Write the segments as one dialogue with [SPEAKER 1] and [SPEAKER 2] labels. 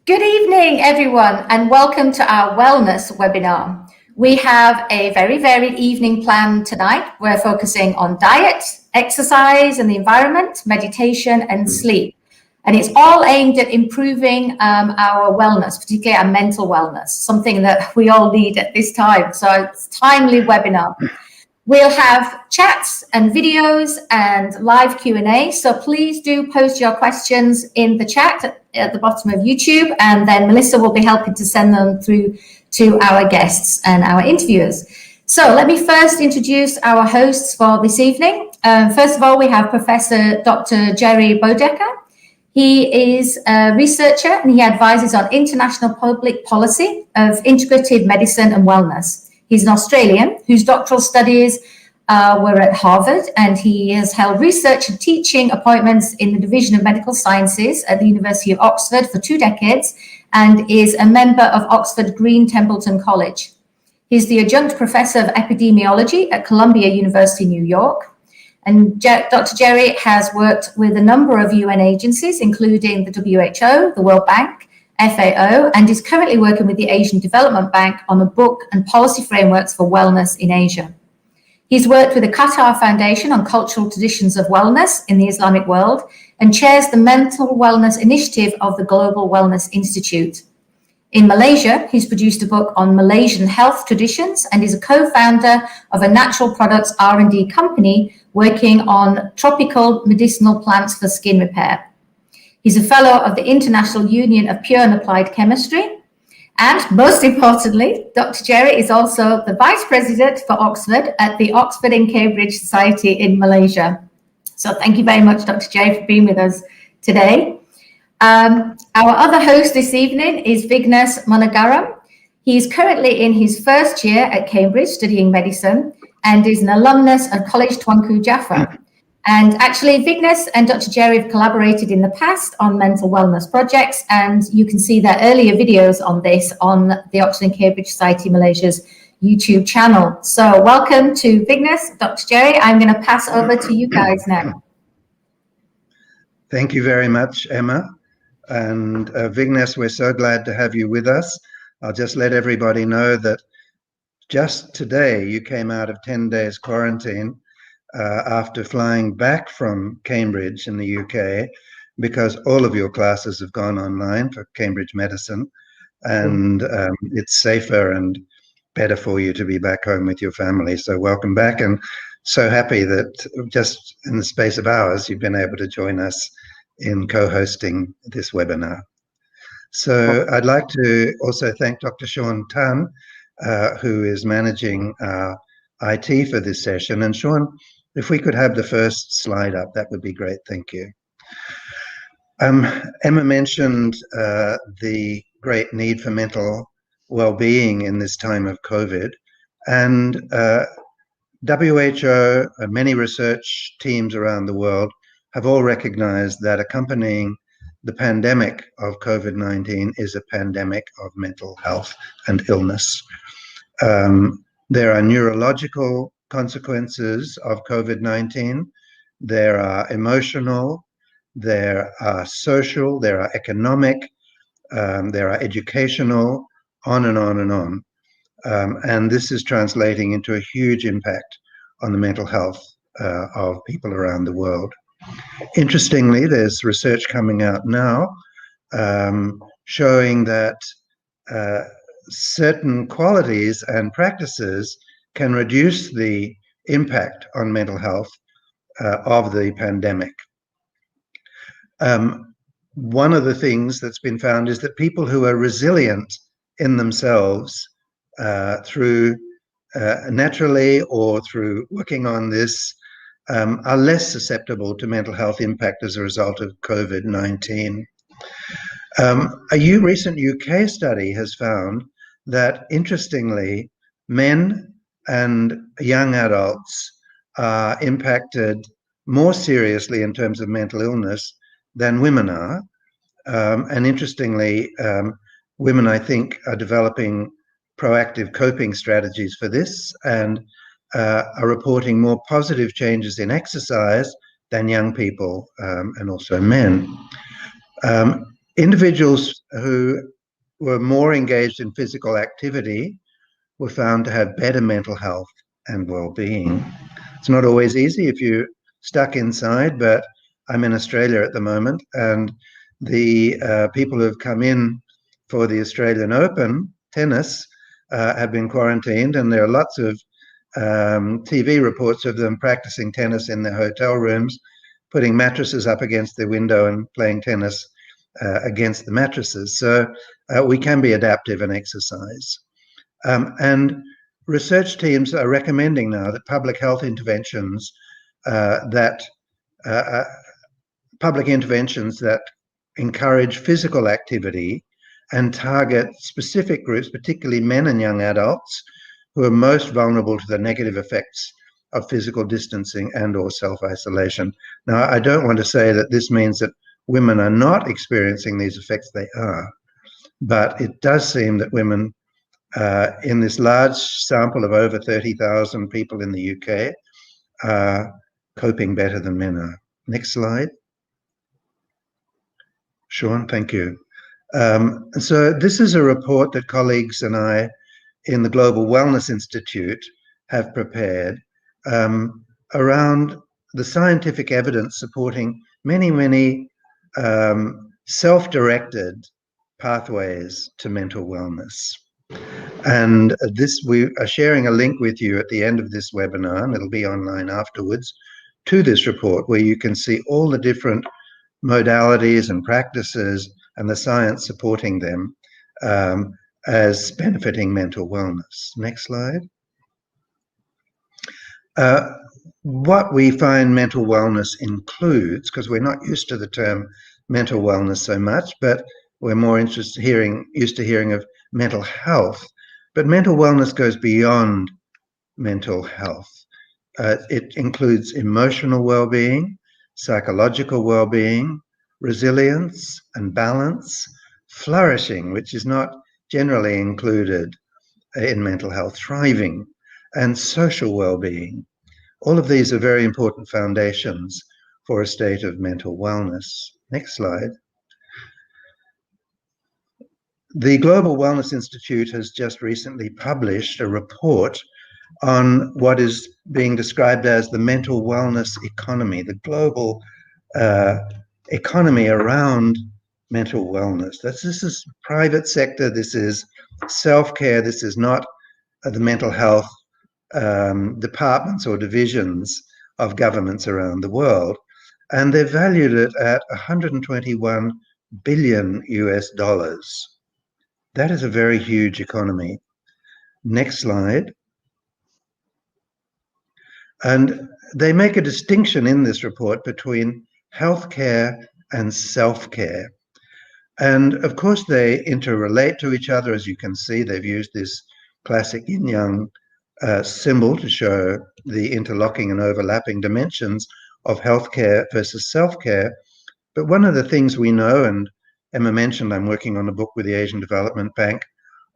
[SPEAKER 1] Good evening, everyone, and welcome to our wellness webinar. We have a very varied evening planned tonight. We're focusing on diet, exercise and the environment, meditation and sleep. And it's all aimed at improving our wellness, particularly our mental wellness, something that we all need at this time. So it's a timely webinar. We'll have chats and videos and live Q&A. So please do post your questions in the chat at the bottom of YouTube, and then Melissa will be helping to send them through to our guests and our interviewers. So let me first introduce our hosts for this evening. First of all, we have Professor Dr. Gerard Bodeker. He is a researcher and he advises on international public policy of integrative medicine and wellness. He's an Australian whose doctoral studies were at Harvard, and he has held research and teaching appointments in the Division of Medical Sciences at the University of Oxford for 2 decades and is a member of Oxford Green Templeton College. He's the adjunct professor of epidemiology at Columbia University, New York. And Dr. Gerry has worked with a number of UN agencies, including the WHO, the World Bank, FAO, and is currently working with the Asian Development Bank on a book and policy frameworks for wellness in Asia. He's worked with the Qatar Foundation on cultural traditions of wellness in the Islamic world and chairs the mental wellness initiative of the Global Wellness Institute. In Malaysia, he's produced a book on Malaysian health traditions and is a co-founder of a natural products R&D company working on tropical medicinal plants for skin repair. He's a fellow of the International Union of Pure and Applied Chemistry. And most importantly, Dr. Gerry is also the Vice President for Oxford at the Oxford and Cambridge Society in Malaysia. So thank you very much, Dr. Gerry, for being with us today. Our other host this evening is Vignes Manogaran. He is currently in his first year at Cambridge studying medicine and is an alumnus of College Tuanku Jaffa. And actually, Vignes and Dr. Gerry have collaborated in the past on mental wellness projects, and you can see their earlier videos on this on the Oxford and Cambridge Society Malaysia's YouTube channel. So welcome to Vignes, Dr. Gerry. I'm going to pass over to you guys now.
[SPEAKER 2] Thank you very much, Emma. And Vignes, we're so glad to have you with us. I'll just let everybody know that just today you came out of 10 days quarantine after flying back from Cambridge in the UK, because all of your classes have gone online for Cambridge Medicine, and it's safer and better for you to be back home with your family. So welcome back, and so happy that just in the space of hours you've been able to join us in co-hosting this webinar. So I'd like to also thank Dr. Sean Tan, who is managing our IT for this session. And Sean, if we could have the first slide up, that would be great. Thank you. Emma mentioned the great need for mental well-being in this time of COVID, and WHO and many research teams around the world have all recognized that accompanying the pandemic of COVID-19 is a pandemic of mental health and illness. There are neurological consequences of COVID-19, there are emotional, there are social, there are economic, there are educational, on and on and on. And this is translating into a huge impact on the mental health of people around the world. Interestingly, there's research coming out now showing that certain qualities and practices can reduce the impact on mental health of the pandemic. One of the things that's been found is that people who are resilient in themselves through naturally or through working on this are less susceptible to mental health impact as a result of COVID-19. A recent UK study has found that, interestingly, men and young adults are impacted more seriously in terms of mental illness than women are. And interestingly, women, I think, are developing proactive coping strategies for this and are reporting more positive changes in exercise than young people and also men. Individuals who were more engaged in physical activity were found to have better mental health and well-being. It's not always easy if you're stuck inside, but I'm in Australia at the moment, and the people who've come in for the Australian Open tennis have been quarantined, and there are lots of TV reports of them practicing tennis in their hotel rooms, putting mattresses up against their window and playing tennis against the mattresses. So we can be adaptive and exercise. And research teams are recommending now that public health interventions that encourage physical activity and target specific groups, particularly men and young adults, who are most vulnerable to the negative effects of physical distancing and or self-isolation. Now, I don't want to say that this means that women are not experiencing these effects. They are. But it does seem that women, in this large sample of over 30,000 people in the UK, are coping better than men are. Next slide. Sean, thank you. So this is a report that colleagues and I in the Global Wellness Institute have prepared around the scientific evidence supporting many self-directed pathways to mental wellness. And this, we are sharing a link with you at the end of this webinar, and it'll be online afterwards, to this report where you can see all the different modalities and practices and the science supporting them as benefiting mental wellness. Next slide. What we find mental wellness includes, because we're not used to the term mental wellness so much, but we're more used to hearing of mental health. But mental wellness goes beyond mental health. It includes emotional well-being, psychological well-being, resilience and balance, flourishing, which is not generally included in mental health, thriving, and social well-being. All of these are very important foundations for a state of mental wellness. Next slide. The Global Wellness Institute has just recently published a report on what is being described as the mental wellness economy, the global economy around mental wellness. This is private sector, this is self-care, this is not the mental health departments or divisions of governments around the world. And they've valued it at $121 billion US. That is a very huge economy. Next slide. And they make a distinction in this report between healthcare and self-care. And of course, they interrelate to each other. As you can see, they've used this classic yin-yang symbol to show the interlocking and overlapping dimensions of healthcare versus self-care. But one of the things we know, and Emma mentioned, I'm working on a book with the Asian Development Bank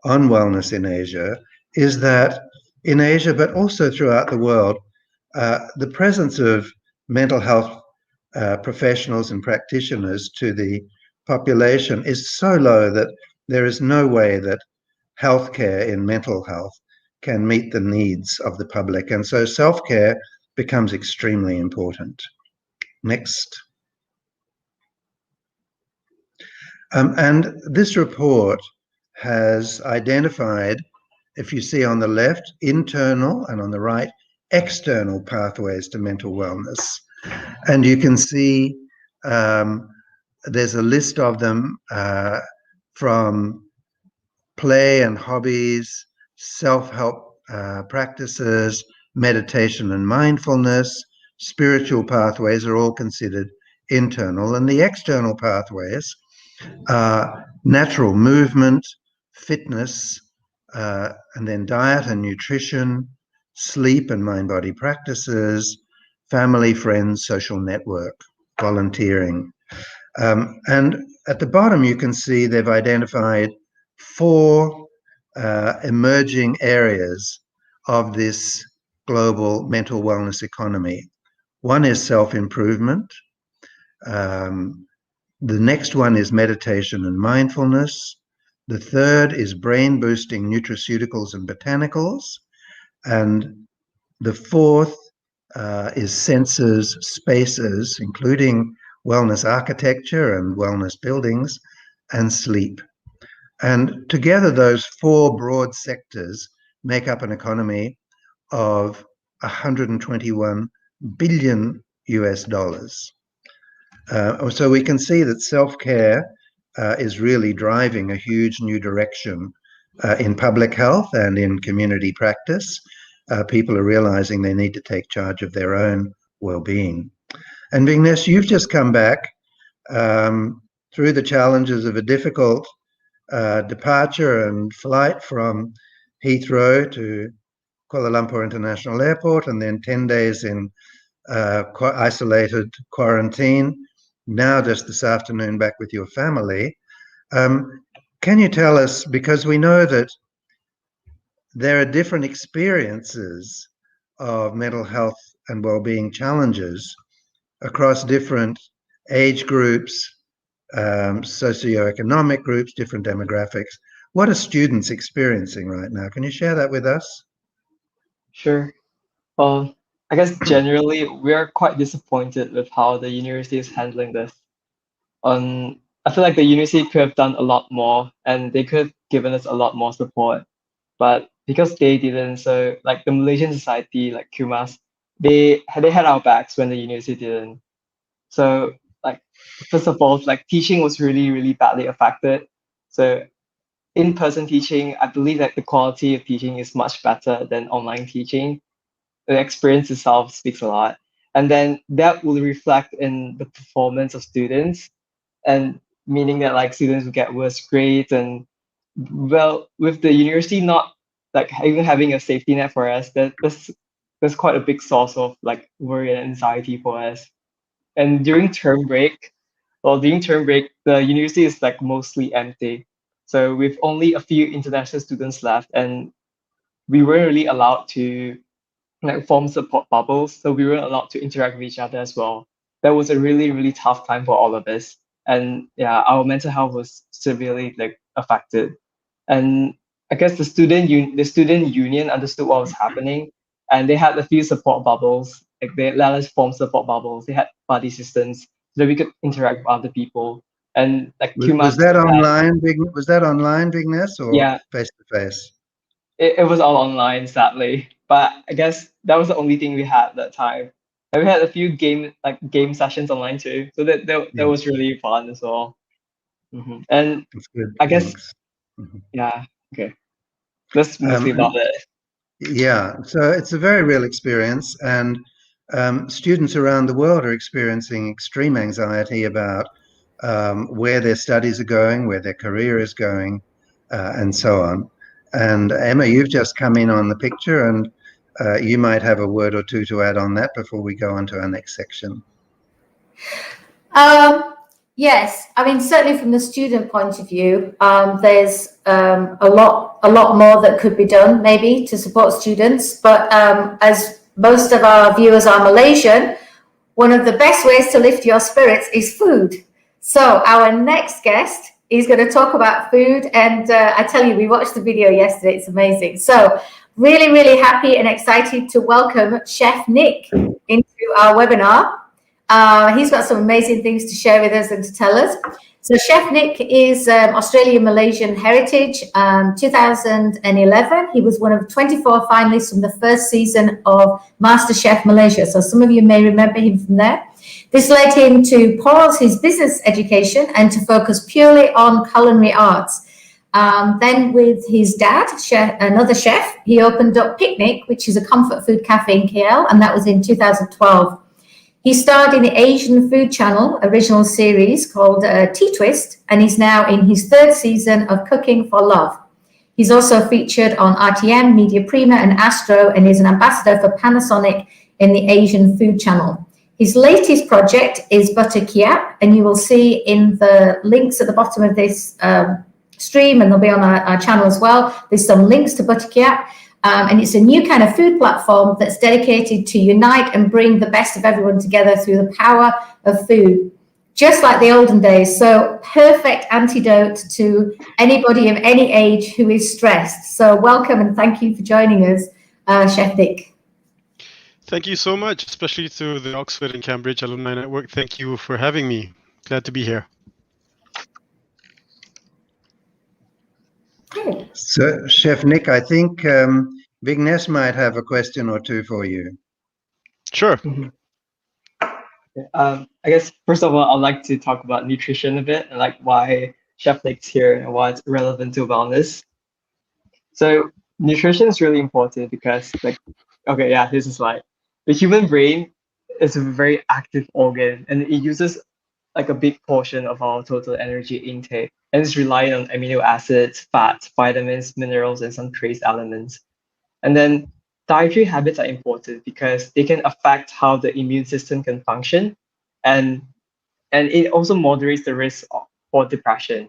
[SPEAKER 2] on wellness in Asia, is that in Asia, but also throughout the world, the presence of mental health professionals and practitioners to the population is so low that there is no way that healthcare in mental health can meet the needs of the public. And so self-care becomes extremely important. Next. And this report has identified, if you see on the left, internal, and on the right, external pathways to mental wellness. And you can see there's a list of them from play and hobbies, self-help practices, meditation and mindfulness, spiritual pathways are all considered internal. And the external pathways are natural movement, fitness, and then diet and nutrition, sleep and mind-body practices, family, friends, social network, volunteering. And at the bottom, you can see they've identified 4 emerging areas of this global mental wellness economy. One is self-improvement. The next one is meditation and mindfulness. The third is brain-boosting nutraceuticals and botanicals. And the fourth is senses, spaces, including wellness architecture and wellness buildings, and sleep. And together, those four broad sectors make up an economy of 121 billion US dollars. So we can see that self-care is really driving a huge new direction in public health and in community practice. People are realizing they need to take charge of their own well-being. And Vignes, you've just come back through the challenges of a difficult departure and flight from Heathrow to Kuala Lumpur International Airport, and then 10 days in isolated quarantine. Now just this afternoon back with your family. Can you tell us, because we know that there are different experiences of mental health and well-being challenges across different age groups, socioeconomic groups, different demographics. What are students experiencing right now? Can you share that with us?
[SPEAKER 3] Sure. Well, I guess generally we are quite disappointed with how the university is handling this. I feel like the university could have done a lot more and they could have given us a lot more support. But because they didn't, so like the Malaysian Society, like CUMAS, they had our backs when the university didn't. So like first of all, like teaching was really, really badly affected. So in-person teaching, I believe that the quality of teaching is much better than online teaching. The experience itself speaks a lot. And then that will reflect in the performance of students, and meaning that like students will get worse grades. And well, with the university not like even having a safety net for us, that's quite a big source of like worry and anxiety for us. And during term break, the university is like mostly empty. So with only a few international students left, and we weren't really allowed to like form support bubbles, so we weren't allowed to interact with each other as well. That was a really, really tough time for all of us. And yeah, our mental health was severely like affected. And I guess the student union understood what was happening, and they had a few support bubbles. Like they let us form support bubbles. They had buddy systems so that we could interact with other people. And like
[SPEAKER 2] Was
[SPEAKER 3] QMAS
[SPEAKER 2] that
[SPEAKER 3] had,
[SPEAKER 2] online, Was that online, Vignes, or
[SPEAKER 3] yeah,
[SPEAKER 2] face to face?
[SPEAKER 3] it was all online, sadly. But I guess that was the only thing we had at that time. And we had a few game sessions online too, so that
[SPEAKER 2] Yeah,
[SPEAKER 3] was really fun as well. And
[SPEAKER 2] that's good.
[SPEAKER 3] I guess
[SPEAKER 2] Thanks. Mhm.
[SPEAKER 3] yeah, okay, that's mostly
[SPEAKER 2] Um,
[SPEAKER 3] about it.
[SPEAKER 2] yeah, so it's a very real experience, and students around the world are experiencing extreme anxiety about where their studies are going, where their career is going, and so on. And Emma, you've just come in on the picture, and you might have a word or two to add on that before we go on to our next section.
[SPEAKER 1] Yes, I mean, certainly from the student point of view, there's a lot more that could be done maybe to support students. But as most of our viewers are Malaysian, one of the best ways to lift your spirits is food. So our next guest is going to talk about food. And I tell you, we watched the video yesterday. It's amazing. So really, really happy and excited to welcome Chef Nick into our webinar. He's got some amazing things to share with us and to tell us. So Chef Nick is Australian-Malaysian heritage. 2011, he was one of 24 finalists from the first season of MasterChef Malaysia. So some of you may remember him from there. This led him to pause his business education and to focus purely on culinary arts. Then with his dad, another chef, he opened up Picnic, which is a comfort food cafe in KL, and that was in 2012. He starred in the Asian Food Channel original series called T-Twist, and he's now in his third season of Cooking for Love. He's also featured on RTM, Media Prima, and Astro, and is an ambassador for Panasonic in the Asian Food Channel. His latest project is Butter Kiap, and you will see in the links at the bottom of this stream, and they'll be on our channel as well. There's some links to Butter Kiap. And it's a new kind of food platform that's dedicated to unite and bring the best of everyone together through the power of food. just like the olden days. So perfect antidote to anybody of any age who is stressed. So welcome and thank you for joining us, Chef Nick.
[SPEAKER 4] Thank you so much, especially to the Oxford and Cambridge Alumni Network. Thank you for having me. Glad to be here.
[SPEAKER 2] So, Chef Nick, I think Vignes might have a question or two for you.
[SPEAKER 4] Sure.
[SPEAKER 3] I guess first of all, I'd like to talk about nutrition a bit and like why Chef Nick's here and why it's relevant to wellness. So nutrition is really important because okay, yeah, this is like the human brain is a very active organ and it uses like a big portion of our total energy intake and it's reliant on amino acids, fats, vitamins, minerals, and some trace elements. And then dietary habits are important because they can affect how the immune system can function and it also moderates the risk for depression.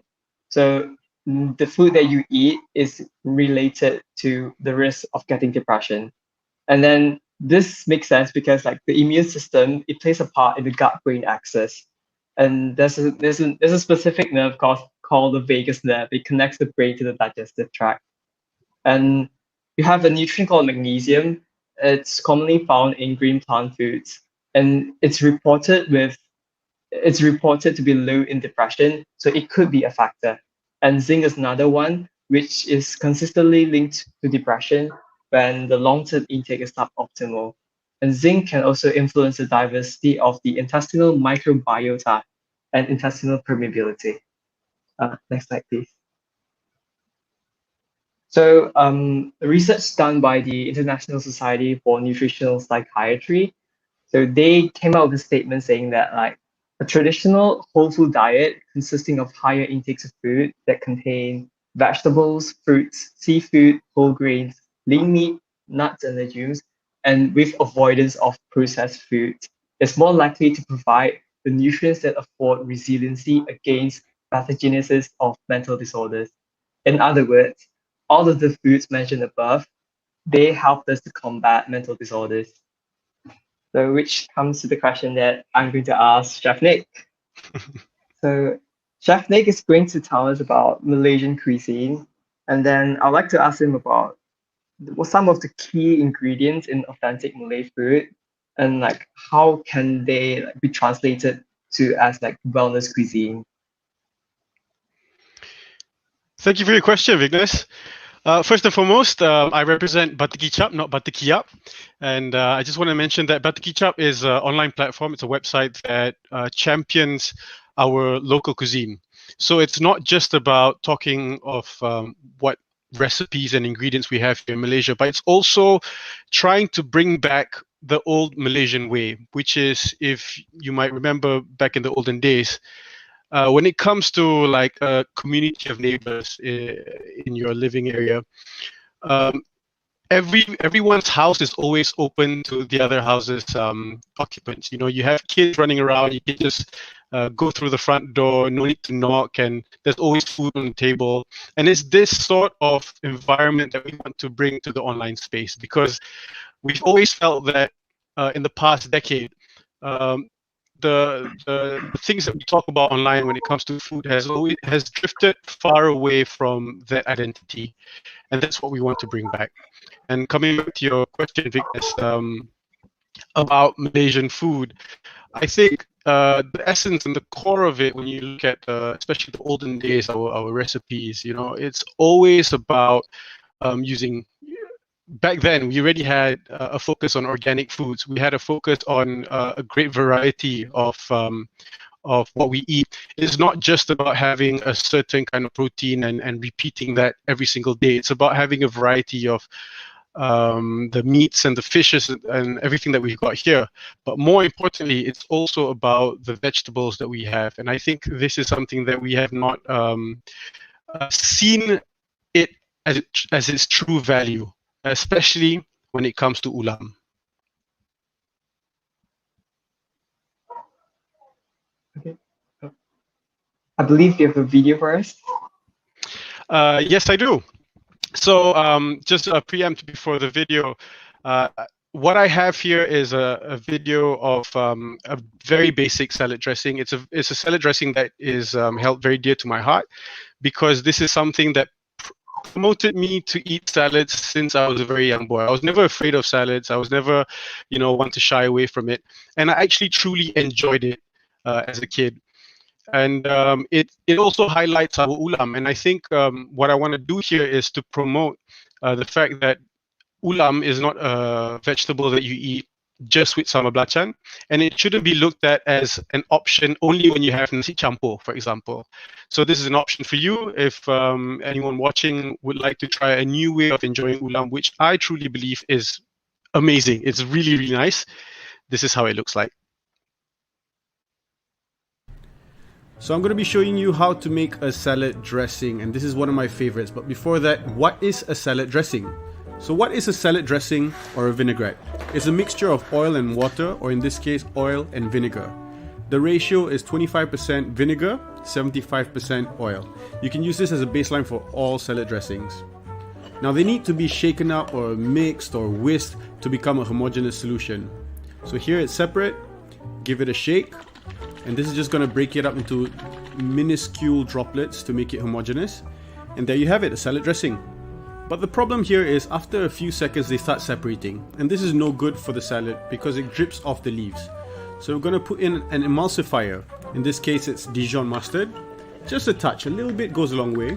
[SPEAKER 3] So the food that you eat is related to the risk of getting depression. And then this makes sense because like the immune system, it plays a part in the gut-brain axis. And there's a specific nerve called the vagus nerve. It connects the brain to the digestive tract. And you have a nutrient called magnesium. It's commonly found in green plant foods. And it's reported to be low in depression, so it could be a factor. And zinc is another one, which is consistently linked to depression when the long-term intake is suboptimal. And zinc can also influence the diversity of the intestinal microbiota and intestinal permeability. Next slide, please. So research done by the International Society for Nutritional Psychiatry, so they came out with a statement saying that like a traditional whole food diet consisting of higher intakes of food that contain vegetables, fruits, seafood, whole grains, lean meat, nuts and legumes, and with avoidance of processed foods is more likely to provide the nutrients that afford resiliency against pathogenesis of mental disorders. In other words, all of the foods mentioned above, they help us to combat mental disorders. So which comes to the question that I'm going to ask Chef Nick. So Chef Nick is going to tell us about Malaysian cuisine, and then I'd like to ask him about some of the key ingredients in authentic Malay food, and like how can they be translated to as like wellness cuisine.
[SPEAKER 4] Thank you for your question, Vignes. First and foremost, I represent Batik Kicap, not Batik Kiap. And I just want to mention that Batik Kicap is an online platform. It's a website that champions our local cuisine. So it's not just about talking of what recipes and ingredients we have here in Malaysia, but it's also trying to bring back the old Malaysian way, which is, if you might remember back in the olden days, when it comes to like a community of neighbors in your living area, everyone's house is always open to the other house's occupants. You know, you have kids running around, you can just go through the front door, no need to knock, and there's always food on the table. And it's this sort of environment that we want to bring to the online space, because we've always felt that in the past decade, the things that we talk about online when it comes to food has drifted far away from that identity, and that's what we want to bring back. And coming back to your question, Vignes, about Malaysian food, I think the essence and the core of it, when you look at especially the olden days, our recipes, you know, it's always about using. Back then, we already had a focus on organic foods. We had a focus on a great variety of what we eat. It's not just about having a certain kind of protein and repeating that every single day. It's about having a variety of the meats and the fishes and everything that we've got here. But more importantly, it's also about the vegetables that we have. And I think this is something that we have not seen it as its true value, especially when it comes to ulam.
[SPEAKER 3] Okay. I believe you have a video for us.
[SPEAKER 4] Yes, I do. So just a preempt before the video, what I have here is a video of a very basic salad dressing. It's a salad dressing that is held very dear to my heart, because this is something that promoted me to eat salads since I was a very young boy. I was never afraid of salads. I was never, want to shy away from it, and I actually truly enjoyed it as a kid. And it also highlights our ulam. And I think what I want to do here is to promote the fact that ulam is not a vegetable that you eat just with sambal belacan, and it shouldn't be looked at as an option only when you have nasi campur, for example. So this is an option for you if anyone watching would like to try a new way of enjoying ulam, which I truly believe is amazing. It's really, really nice. This is how it looks like.
[SPEAKER 5] So I'm going to be showing you how to make a salad dressing, and this is one of my favorites. But before that, what is a salad dressing? So what is a salad dressing or a vinaigrette? It's a mixture of oil and water, or in this case, oil and vinegar. The ratio is 25% vinegar, 75% oil. You can use this as a baseline for all salad dressings. Now they need to be shaken up or mixed or whisked to become a homogeneous solution. So here it's separate, give it a shake, and this is just going to break it up into minuscule droplets to make it homogeneous. And there you have it, a salad dressing. But the problem here is after a few seconds they start separating, and this is no good for the salad because it drips off the leaves. So we're going to put in an emulsifier. In this case it's Dijon mustard. Just a touch, a little bit goes a long way.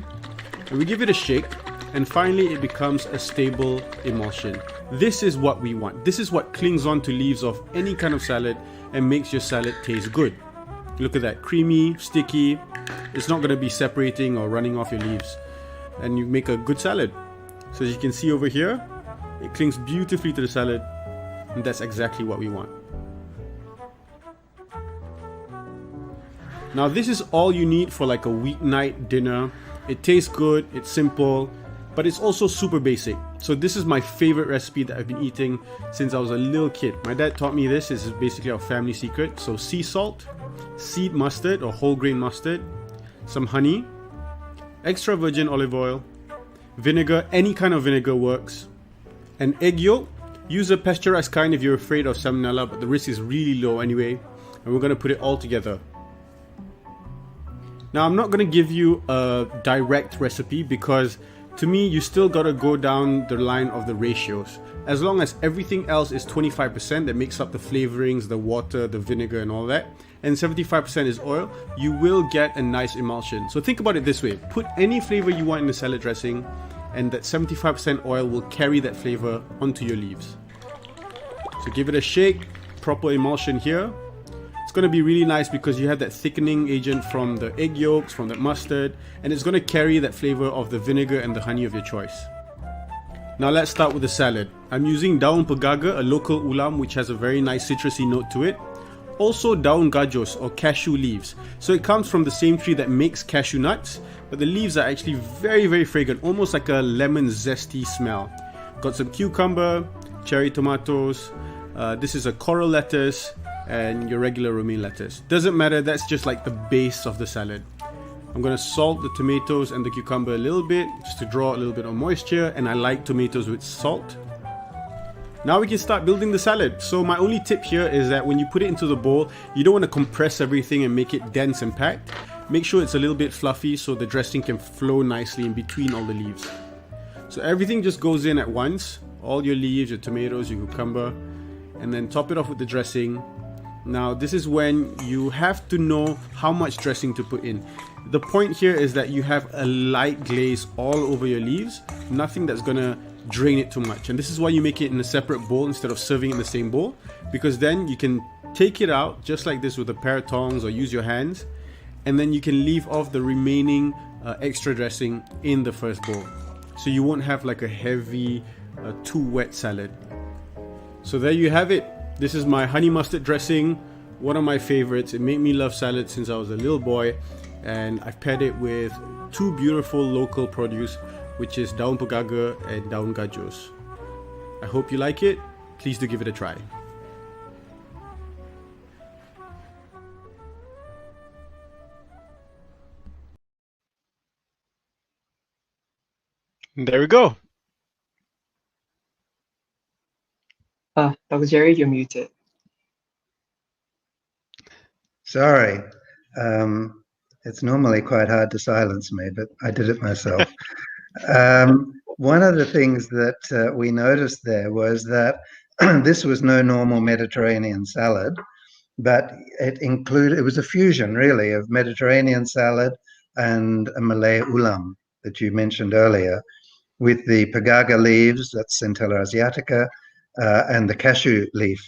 [SPEAKER 5] And we give it a shake, and finally it becomes a stable emulsion. This is what we want. This is what clings on to leaves of any kind of salad and makes your salad taste good. Look at that, creamy, sticky. It's not going to be separating or running off your leaves, and you make a good salad. So as you can see over here, it clings beautifully to the salad, and that's exactly what we want. Now this is all you need for like a weeknight dinner. It tastes good, it's simple, but it's also super basic. So this is my favorite recipe that I've been eating since I was a little kid. My dad taught me this. This is basically our family secret. So sea salt, seed mustard or whole grain mustard, some honey, extra virgin olive oil, vinegar, any kind of vinegar works, and egg yolk. Use a pasteurized kind if you're afraid of salmonella, but the risk is really low anyway. And we're going to put it all together. Now I'm not going to give you a direct recipe because to me you still got to go down the line of the ratios. As long as everything else is 25% that makes up the flavorings, the water, the vinegar and all that, and 75% is oil, you will get a nice emulsion. So think about it this way, put any flavor you want in the salad dressing, and that 75% oil will carry that flavor onto your leaves. So give it a shake, proper emulsion here. It's going to be really nice because you have that thickening agent from the egg yolks, from that mustard, and it's going to carry that flavor of the vinegar and the honey of your choice. Now let's start with the salad. I'm using daun pegaga, a local ulam which has a very nice citrusy note to it. Also daun gajos or cashew leaves. So it comes from the same tree that makes cashew nuts, but the leaves are actually very, very fragrant, almost like a lemon zesty smell. Got some cucumber, cherry tomatoes, this is a coral lettuce, and your regular romaine lettuce. Doesn't matter, that's just like the base of the salad. I'm going to salt the tomatoes and the cucumber a little bit just to draw a little bit of moisture, and I like tomatoes with salt. Now we can start building the salad. So my only tip here is that when you put it into the bowl, you don't want to compress everything and make it dense and packed. Make sure it's a little bit fluffy so the dressing can flow nicely in between all the leaves. So everything just goes in at once, all your leaves, your tomatoes, your cucumber, and then top it off with the dressing. Now this is when you have to know how much dressing to put in. The point here is that you have a light glaze all over your leaves, nothing that's gonna drain it too much. And this is why you make it in a separate bowl instead of serving it in the same bowl, because then you can take it out just like this with a pair of tongs or use your hands, and then you can leave off the remaining extra dressing in the first bowl. So you won't have like a heavy, too wet salad. So there you have it. This is my honey mustard dressing, one of my favorites. It made me love salad since I was a little boy, and I've paired it with two beautiful local produce, which is daun pegaga and daun gajos. I hope you like it. Please do give it a try.
[SPEAKER 4] There we go.
[SPEAKER 3] Dr. Jerry, you're muted.
[SPEAKER 2] Sorry. It's normally quite hard to silence me, but I did it myself. One of the things that we noticed there was that this was no normal Mediterranean salad, but it was a fusion really of Mediterranean salad and a Malay ulam that you mentioned earlier, with the pagaga leaves, that's Centella asiatica, and the cashew leaf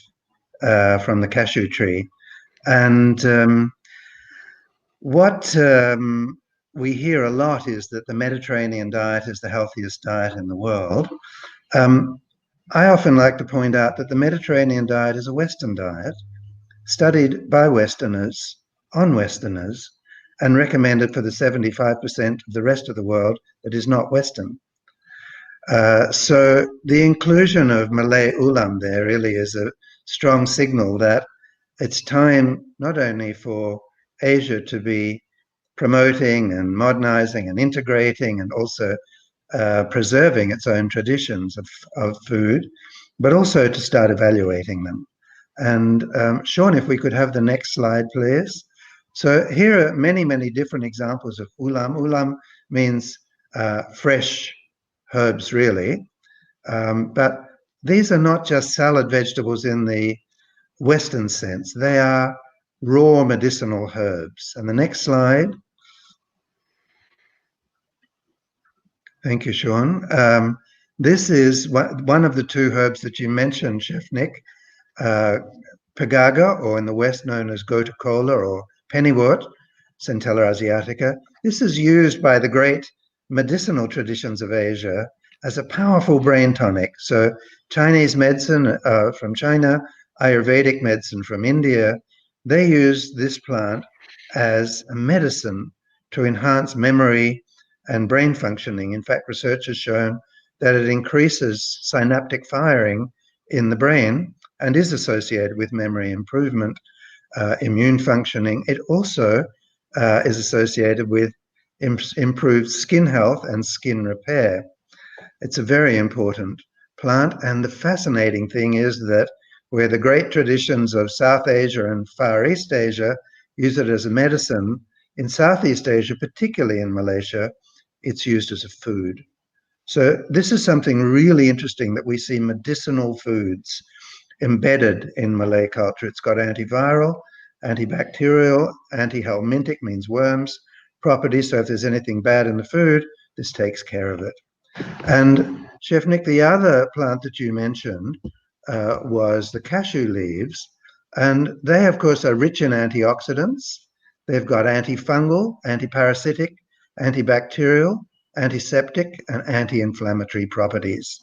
[SPEAKER 2] from the cashew tree. And what we hear a lot is that the Mediterranean diet is the healthiest diet in the world. I often like to point out that the Mediterranean diet is a Western diet, studied by Westerners, on Westerners, and recommended for the 75% of the rest of the world that is not Western. So the inclusion of Malay ulam there really is a strong signal that it's time not only for Asia to be promoting and modernizing and integrating and also preserving its own traditions of food, but also to start evaluating them. And Sean, if we could have the next slide, please. So here are many, many different examples of ulam. Ulam means fresh herbs, really. But these are not just salad vegetables in the Western sense. They are raw medicinal herbs. And the next slide. Thank you, Sean. This is one of the two herbs that you mentioned, Chef Nick, pagaga, or in the West known as gotu kola or pennywort, Centella asiatica. This is used by the great medicinal traditions of Asia as a powerful brain tonic. So Chinese medicine from China, Ayurvedic medicine from India, they use this plant as a medicine to enhance memory and brain functioning. In fact, research has shown that it increases synaptic firing in the brain and is associated with memory improvement, immune functioning. It also is associated with improved skin health and skin repair. It's a very important plant, and the fascinating thing is that where the great traditions of South Asia and Far East Asia use it as a medicine, in Southeast Asia, particularly in Malaysia, it's used as a food. So this is something really interesting, that we see medicinal foods embedded in Malay culture. It's got antiviral, antibacterial, antihelminthic, means worms, properties. So if there's anything bad in the food, this takes care of it. And Chef Nick, the other plant that you mentioned was the cashew leaves. And they, of course, are rich in antioxidants. They've got antifungal, antiparasitic, antibacterial, antiseptic, and anti-inflammatory properties.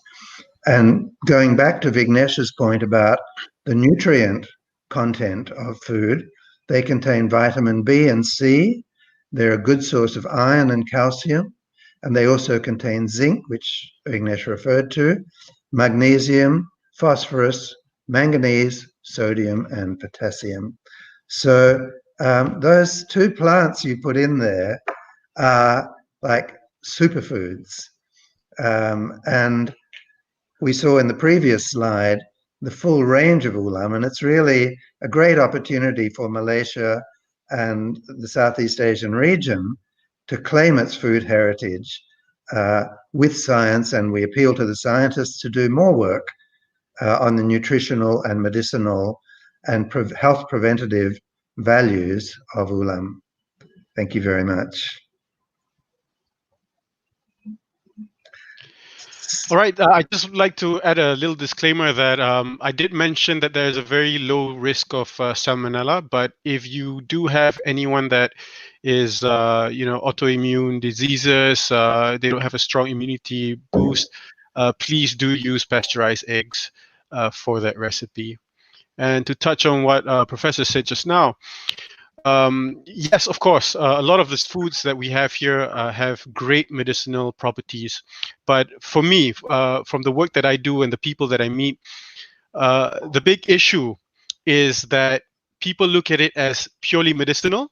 [SPEAKER 2] And going back to Vignes's point about the nutrient content of food, they contain vitamin B and C. They're a good source of iron and calcium. And they also contain zinc, which Vignes referred to, magnesium, phosphorus, manganese, sodium, and potassium. So those two plants you put in there are like superfoods. And we saw in the previous slide the full range of ulam, and it's really a great opportunity for Malaysia and the Southeast Asian region to claim its food heritage with science, and we appeal to the scientists to do more work on the nutritional and medicinal and health preventative values of ulam. Thank you very much.
[SPEAKER 4] All right, I just would like to add a little disclaimer that I did mention that there's a very low risk of salmonella, but if you do have anyone that is, autoimmune diseases, they don't have a strong immunity boost, please do use pasteurized eggs for that recipe. And to touch on what Professor said just now, yes, of course, a lot of the foods that we have here have great medicinal properties. But for me, from the work that I do and the people that I meet, the big issue is that people look at it as purely medicinal,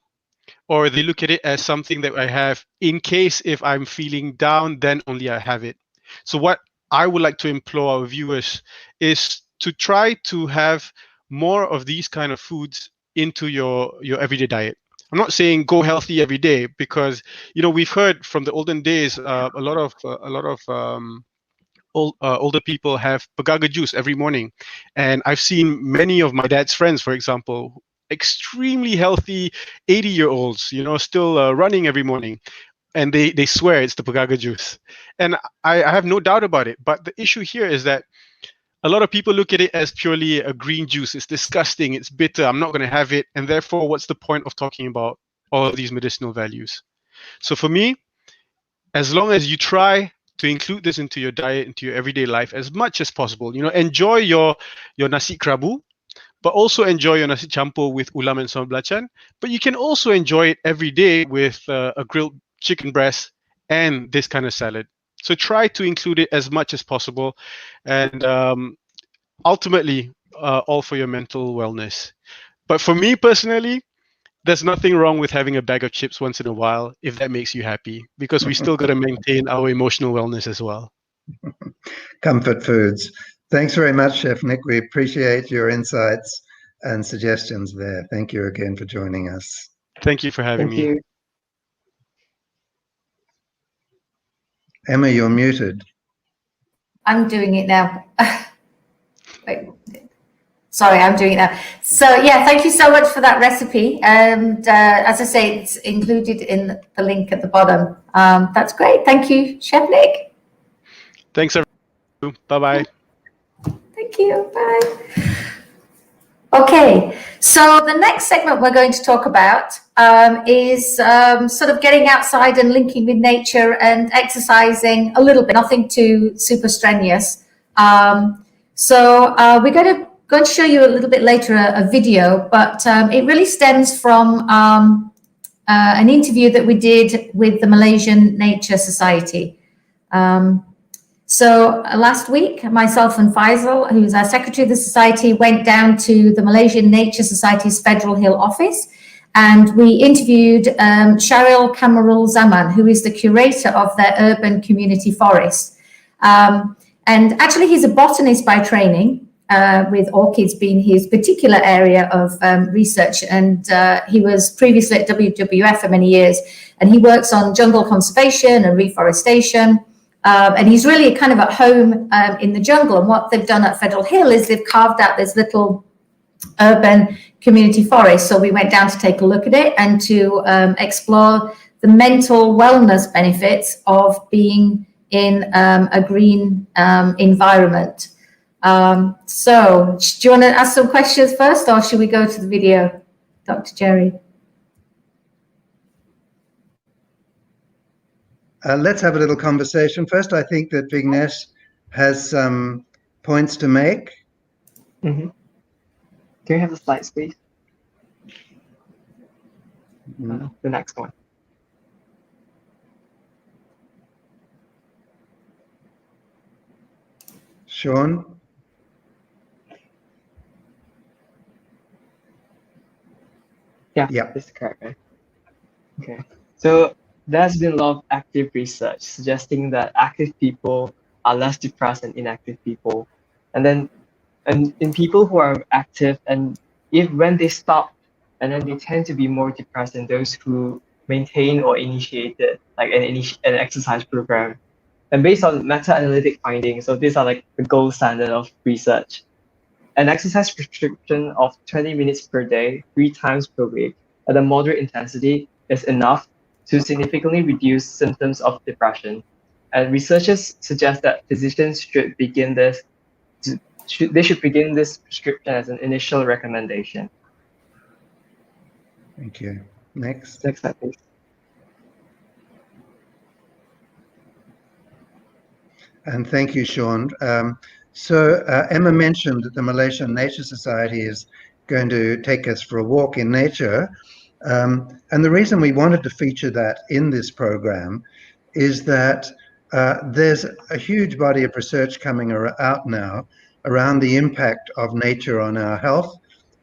[SPEAKER 4] or they look at it as something that I have in case if I'm feeling down, then only I have it. So what I would like to implore our viewers is to try to have more of these kind of foods into your everyday diet. I'm not saying go healthy every day, because we've heard from the olden days a lot of older people have pagaga juice every morning, and I've seen many of my dad's friends, for example, extremely healthy 80-year-olds, still running every morning, and they swear it's the pagaga juice, and I have no doubt about it. But the issue here is that a lot of people look at it as purely a green juice. It's disgusting, it's bitter, I'm not going to have it, and therefore what's the point of talking about all of these medicinal values? So for me, as long as you try to include this into your diet, into your everyday life as much as possible, enjoy your nasi kerabu, but also enjoy your nasi campur with ulam and sambal belacan. But you can also enjoy it every day with a grilled chicken breast and this kind of salad. So try to include it as much as possible, and ultimately, all for your mental wellness. But for me personally, there's nothing wrong with having a bag of chips once in a while if that makes you happy, because we still got to maintain our emotional wellness as well.
[SPEAKER 2] Comfort foods. Thanks very much, Chef Nick. We appreciate your insights and suggestions there. Thank you again for joining us.
[SPEAKER 4] Thank you for having me.
[SPEAKER 3] Thank you.
[SPEAKER 2] Emma, you're muted.
[SPEAKER 1] I'm doing it now. Wait. Sorry, I'm doing it now. So yeah, thank you so much for that recipe. And as I say, it's included in the link at the bottom. That's great. Thank you, Chef Nick.
[SPEAKER 4] Thanks, everyone. Bye-bye.
[SPEAKER 1] Thank you. Bye. Okay, so the next segment we're going to talk about is sort of getting outside and linking with nature and exercising a little bit, nothing too super strenuous. So we're going to show you a little bit later a video, but it really stems from an interview that we did with the Malaysian Nature Society. So last week, myself and Faisal, who's our secretary of the society, went down to the Malaysian Nature Society's Federal Hill office, and we interviewed Shahril Kamarulzaman, who is the curator of their urban community forest. And actually, he's a botanist by training, with orchids being his particular area of research. And he was previously at WWF for many years, and he works on jungle conservation and reforestation. And he's really kind of at home in the jungle. And what they've done at Federal Hill is they've carved out this little urban community forest. So we went down to take a look at it and to explore the mental wellness benefits of being in a green environment. So do you want to ask some questions first, or should we go to the video, Dr. Jerry?
[SPEAKER 2] Let's have a little conversation. First, I think that Vignes has some points to make.
[SPEAKER 3] Mm-hmm. Can you have the slides, please? The next one.
[SPEAKER 2] Sean?
[SPEAKER 3] Yeah, that's correct, right? Okay. So there's been a lot of active research suggesting that active people are less depressed than inactive people. And in people who are active, and when they stop, and then they tend to be more depressed than those who maintain or initiated like an exercise program. And based on meta-analytic findings, so these are like the gold standard of research, an exercise prescription of 20 minutes per day, 3 times per week, at a moderate intensity is enough to significantly reduce symptoms of depression. And researchers suggest that physicians should begin this prescription as an initial recommendation.
[SPEAKER 2] Thank you. Next
[SPEAKER 3] slide, please.
[SPEAKER 2] And thank you, Sean. So Emma mentioned that the Malaysian Nature Society is going to take us for a walk in nature. And the reason we wanted to feature that in this program is that there's a huge body of research coming out now around the impact of nature on our health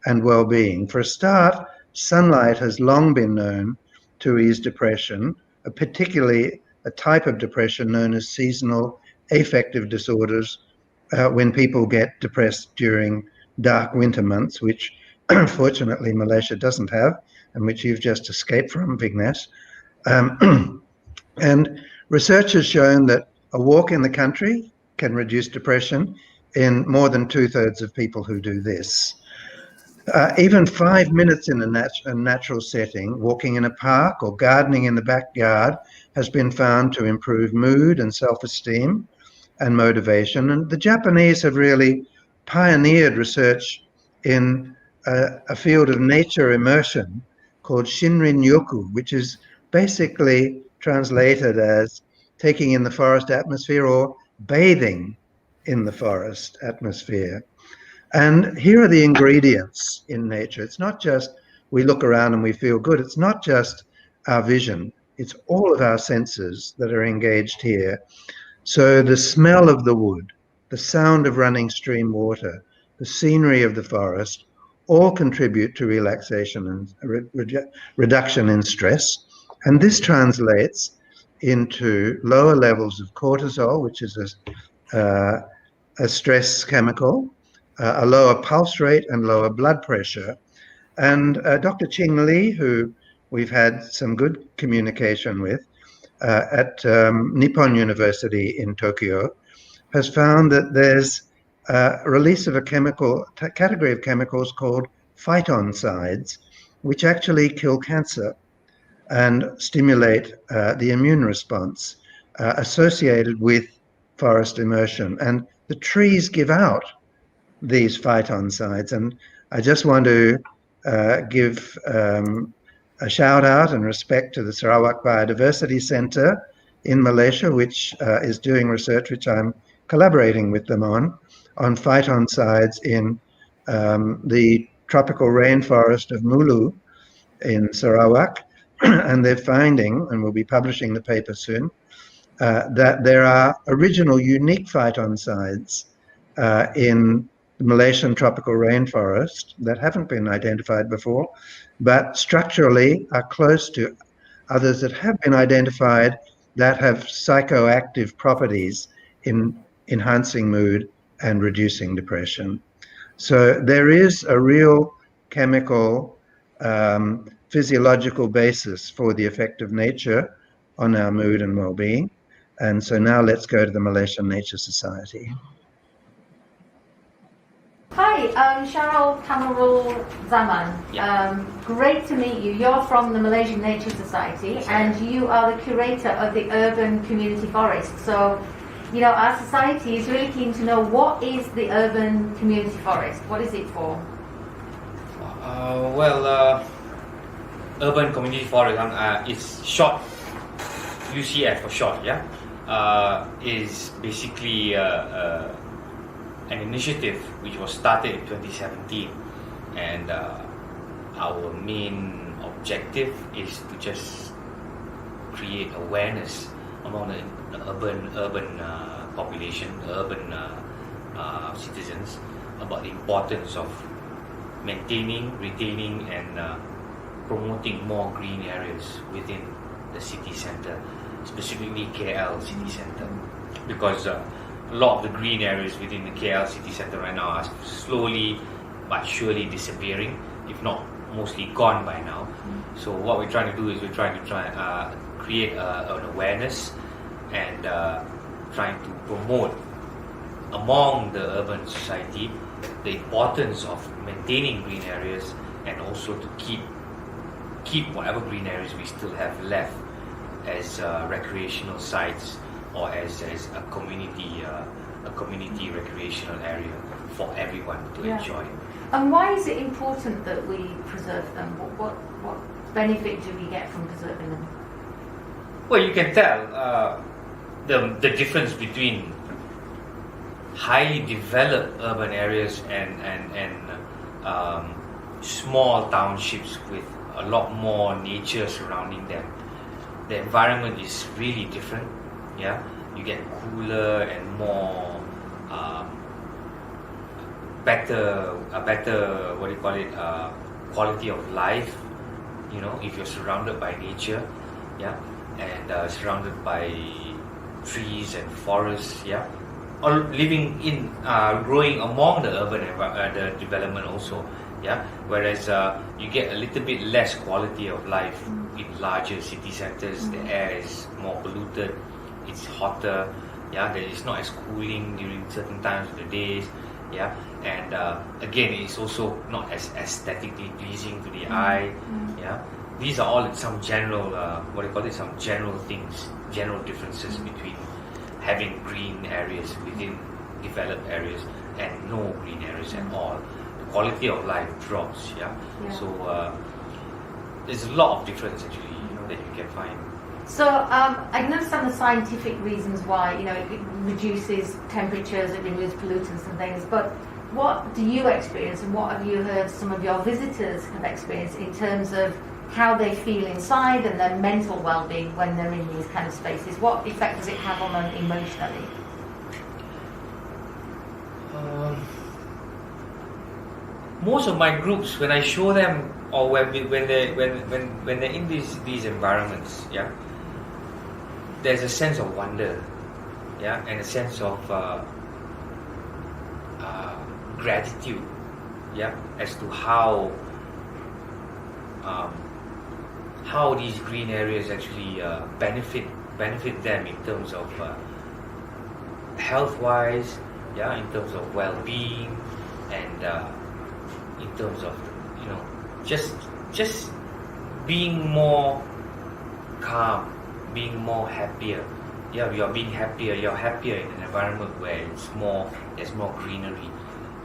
[SPEAKER 2] and well-being. For a start, sunlight has long been known to ease depression, particularly a type of depression known as seasonal affective disorders, when people get depressed during dark winter months, which fortunately Malaysia doesn't have, and which you've just escaped from, Vignes. And research has shown that a walk in the country can reduce depression in more than 2/3 of people who do this. Even 5 minutes in a natural setting, walking in a park or gardening in the backyard, has been found to improve mood and self-esteem and motivation. And the Japanese have really pioneered research in a field of nature immersion called Shinrin-yoku, which is basically translated as taking in the forest atmosphere or bathing in the forest atmosphere. And here are the ingredients in nature. It's not just we look around and we feel good. It's not just our vision. It's all of our senses that are engaged here. So the smell of the wood, the sound of running stream water, the scenery of the forest, all contribute to relaxation and reduction in stress. And this translates into lower levels of cortisol, which is a stress chemical, a lower pulse rate and lower blood pressure. And Dr. Ching Li, who we've had some good communication with at Nippon University in Tokyo, has found that there's a release of a category of chemicals called phytoncides, which actually kill cancer and stimulate the immune response associated with forest immersion. And the trees give out these phytoncides. And I just want to give a shout out and respect to the Sarawak Biodiversity Centre in Malaysia, which is doing research, which I'm collaborating with them on phytoncides in the tropical rainforest of Mulu in Sarawak. And they're finding, and we'll be publishing the paper soon, that there are original unique phytoncides in the Malaysian tropical rainforest that haven't been identified before, but structurally are close to others that have been identified that have psychoactive properties in enhancing mood and reducing depression. So there is a real chemical, physiological basis for the effect of nature on our mood and well-being. And so now let's go to the Malaysian Nature Society.
[SPEAKER 1] Hi, Shahril Kamarulzaman. Great to meet you. You're from the Malaysian Nature Society, and you are the curator of the urban community forest. So, you know, our society is really keen to know, what is the urban community forest? What is it for?
[SPEAKER 6] Urban community forest is short, UCF for short, is basically an initiative which was started in 2017, and our main objective is to just create awareness among the urban population, urban citizens, about the importance of maintaining, retaining, and promoting more green areas within the city centre, specifically KL city centre, because a lot of the green areas within the KL city centre right now are slowly but surely disappearing, if not mostly gone by now. So what we're trying to do is we're trying to create an awareness and trying to promote among the urban society the importance of maintaining green areas, and also to keep whatever green areas we still have left as recreational sites, or as a community recreational area for everyone to enjoy.
[SPEAKER 1] And why is it important that we preserve them? What benefit do we get from preserving them?
[SPEAKER 6] Well, you can tell the difference between highly developed urban areas and small townships with a lot more nature surrounding them. The environment is really different. You get cooler and more better quality of life, if you're surrounded by nature, and surrounded by trees and forests, living in, growing among the urban the development also. Yeah, whereas you get a little bit less quality of life in larger city centers. The air is more polluted, it's hotter. Yeah, there is not as cooling during certain times of the days. Yeah, and again, it's also not as aesthetically pleasing to the eye. Yeah, these are all some general, some general things, general differences between having green areas within developed areas and no green areas at all. Quality of life drops. Yeah. So there's a lot of difference actually, that you can find.
[SPEAKER 1] So I know some of the scientific reasons why, it reduces temperatures, it removes pollutants and things, but what do you experience and what have you heard some of your visitors have experienced in terms of how they feel inside and their mental well-being when they're in these kind of spaces? What effect does it have on them emotionally?
[SPEAKER 6] Most of my groups, when I show them, or when they're in these environments, there's a sense of wonder, and a sense of gratitude, as to how these green areas actually benefit them in terms of health-wise, in terms of well-being, and in terms of just being more calm, being more happier. You're being happier. You're happier in an environment where there's more greenery.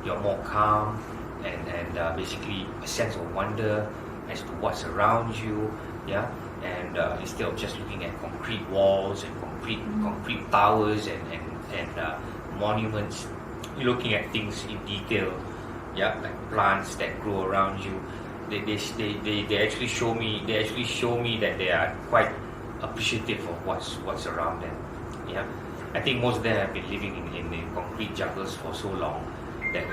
[SPEAKER 6] You're more calm, and basically a sense of wonder as to what's around you. And instead of just looking at concrete walls and concrete towers and monuments, you're looking at things in detail. Like plants that grow around you. They actually show me that they are quite appreciative of what's around them. I think most of them have been living in concrete jungles for so long that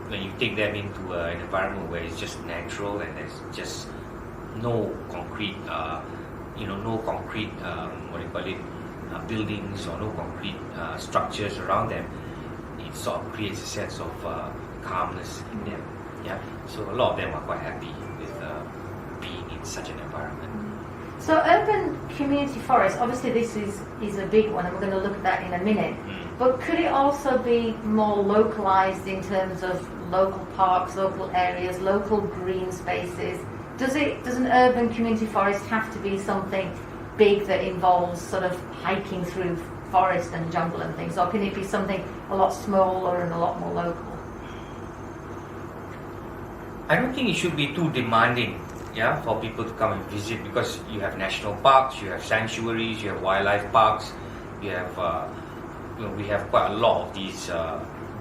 [SPEAKER 6] when you take them into an environment where it's just natural and there's just no concrete buildings or no concrete structures around them, it sort of creates a sense of calmness in them. So a lot of them are quite happy with being in such an environment.
[SPEAKER 1] So urban community forest, obviously this is a big one and we're going to look at that in a minute, but could it also be more localized in terms of local parks, local areas, local green spaces? Does an urban community forest have to be something big that involves sort of hiking through forest and jungle and things, or can it be something a lot smaller and a lot more local?
[SPEAKER 6] I don't think it should be too demanding, for people to come and visit, because you have national parks, you have sanctuaries, you have wildlife parks, you have, we have quite a lot of these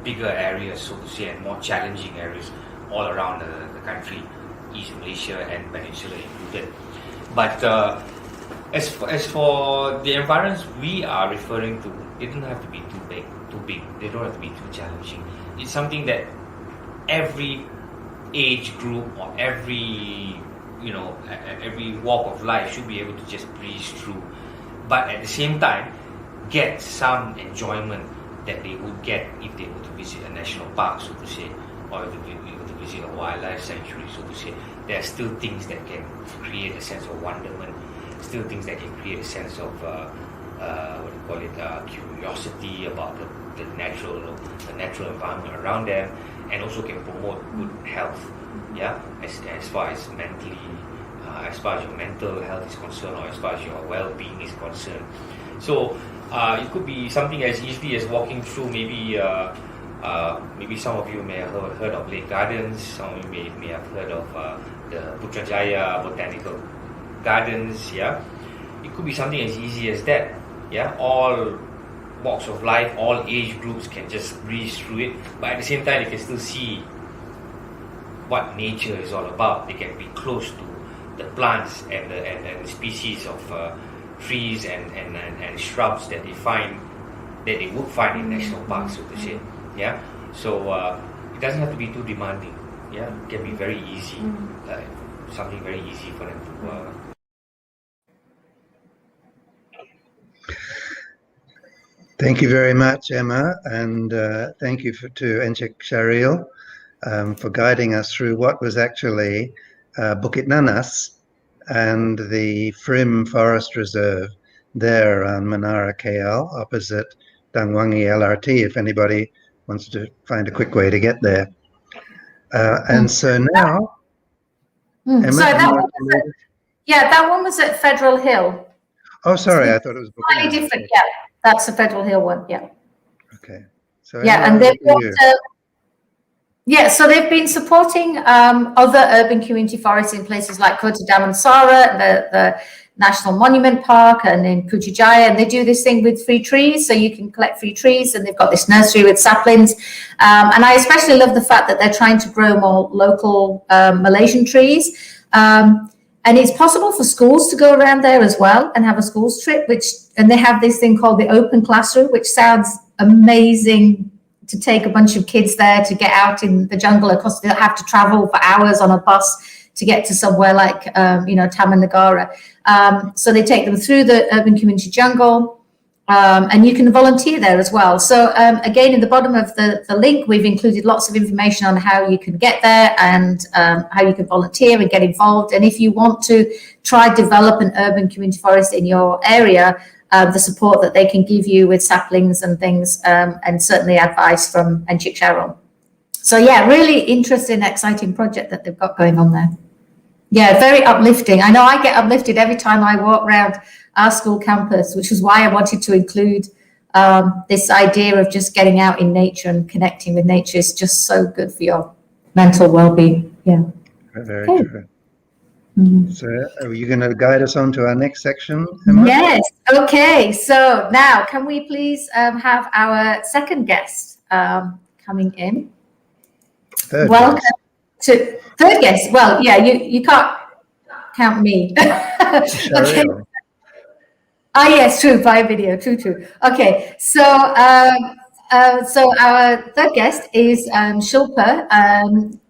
[SPEAKER 6] bigger areas, so to say, and more challenging areas all around the country, East Malaysia and Peninsula included. But as for the environments we are referring to, they don't have to be too big. They don't have to be too challenging. It's something that every age group or every walk of life should be able to just breeze through, but at the same time get some enjoyment that they would get if they were to visit a national park, so to say, or if they were to visit a wildlife sanctuary, so to say. There are still things that can create a sense of wonderment, still things that can create a sense of curiosity about the natural environment around them, and also can promote good health. As far as mentally, as far as your mental health is concerned, or as far as your well-being is concerned. So it could be something as easy as walking through. Maybe some of you may have heard of Lake Gardens. Some of you may have heard of the Putrajaya Botanical Gardens. It could be something as easy as that. All walks of life, all age groups can just breeze through it, but at the same time they can still see what nature is all about. They can be close to the plants and the species of trees and shrubs that they would find in national parks, so to say. So it doesn't have to be too demanding. It can be very easy, something very easy for them to
[SPEAKER 2] Thank you very much, Emma, and thank you to Encik Shahril for guiding us through what was actually Bukit Nanas and the Frim Forest Reserve there around Menara KL, opposite Dangwangi LRT, if anybody wants to find a quick way to get there. And so now, Emma,
[SPEAKER 1] so that one was at Federal Hill.
[SPEAKER 2] Oh, sorry, I thought it was
[SPEAKER 1] Slightly different, yeah. That's the Federal Hill one, yeah.
[SPEAKER 2] Okay. So
[SPEAKER 1] yeah, and they've got, so they've been supporting other urban community forests in places like Kota Damansara, the National Monument Park, and in Pujijaya, and they do this thing with free trees, so you can collect free trees, and they've got this nursery with saplings. And I especially love the fact that they're trying to grow more local Malaysian trees. And it's possible for schools to go around there as well and have a schools trip, and they have this thing called the open classroom, which sounds amazing, to take a bunch of kids there to get out in the jungle. Of course, they'll have to travel for hours on a bus to get to somewhere like, Taman Negara. So they take them through the urban community jungle, and you can volunteer there as well. So again, in the bottom of the link, we've included lots of information on how you can get there and how you can volunteer and get involved. And if you want to try develop an urban community forest in your area, the support that they can give you with saplings and things, and certainly advice from Encik Shahril. So yeah, really interesting, exciting project that they've got going on there. Yeah, very uplifting. I know I get uplifted every time I walk around our school campus, which is why I wanted to include this idea of just getting out in nature and connecting with nature is just so good for your mental well-being. Yeah.
[SPEAKER 2] Very true. So are you going to guide us on to our next section, Emma?
[SPEAKER 1] Yes. Okay. So now can we please have our second guest coming in? Welcome to third guest. Well, yeah, you can't count me. Okay. Ah, yes, true, by video, true. Okay, so our third guest is Shilpa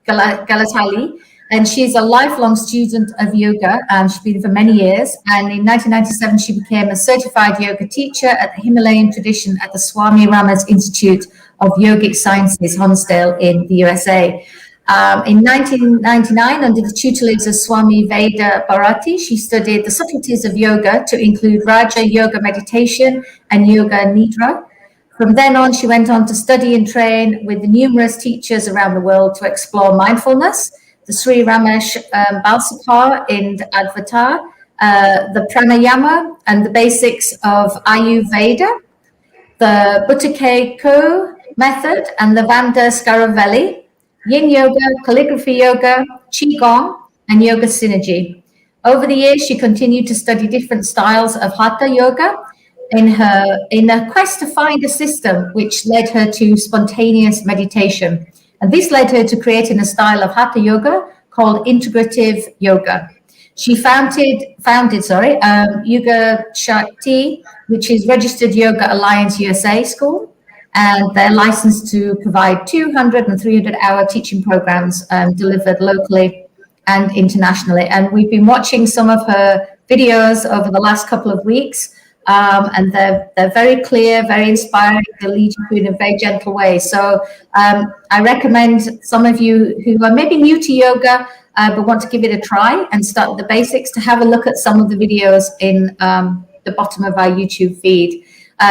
[SPEAKER 1] Galatali, and she's a lifelong student of yoga. She's been for many years, and in 1997 she became a certified yoga teacher at the Himalayan tradition at the Swami Rama's Institute of Yogic Sciences, Honsdale in the USA. In 1999, under the tutelage of Swami Veda Bharati, she studied the subtleties of yoga to include Raja Yoga meditation and Yoga Nidra. From then on, she went on to study and train with numerous teachers around the world to explore mindfulness, the Sri Ramesh Balsapar in Advaita, the pranayama and the basics of Ayurveda, the Buttigieg method and the Vanda Scaravelli, Yin Yoga, Calligraphy Yoga, Qigong, and Yoga Synergy. Over the years, she continued to study different styles of Hatha Yoga in a quest to find a system which led her to spontaneous meditation. And this led her to creating a style of Hatha Yoga called Integrative Yoga. She founded Yoga Shakti, which is Registered Yoga Alliance USA School, and they're licensed to provide 200 and 300-hour teaching programs delivered locally and internationally. And we've been watching some of her videos over the last couple of weeks, and they're very clear, very inspiring. They lead you in a very gentle way. So I recommend some of you who are maybe new to yoga but want to give it a try and start with the basics to have a look at some of the videos in the bottom of our YouTube feed.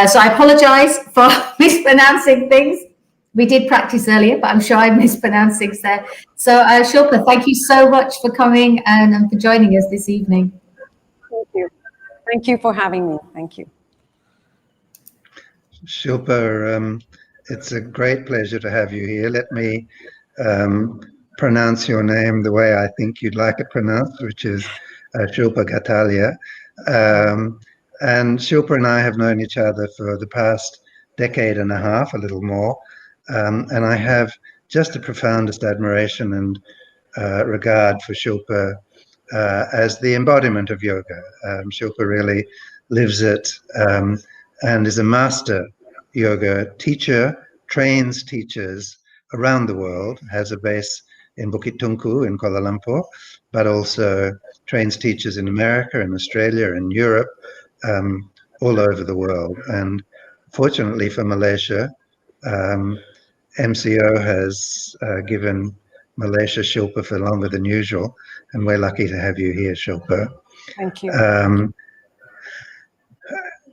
[SPEAKER 1] So I apologize for mispronouncing things. We did practice earlier, but I'm sure I mispronounced things there. So Shilpa, thank you so much for coming and for joining us this evening.
[SPEAKER 7] Thank you. Thank you for having me. Thank you.
[SPEAKER 2] Shilpa, it's a great pleasure to have you here. Let me pronounce your name the way I think you'd like it pronounced, which is Shilpa Gatalia. And Shilpa and I have known each other for the past decade and a half, a little more. And I have just the profoundest admiration and regard for Shilpa as the embodiment of yoga. Shilpa really lives it and is a master yoga teacher, trains teachers around the world, has a base in Bukit Tungku in Kuala Lumpur, but also trains teachers in America and Australia and Europe, all over the world. And fortunately for Malaysia, MCO has given Malaysia Shilpa for longer than usual, and we're lucky to have you here, Shilpa.
[SPEAKER 7] Thank you.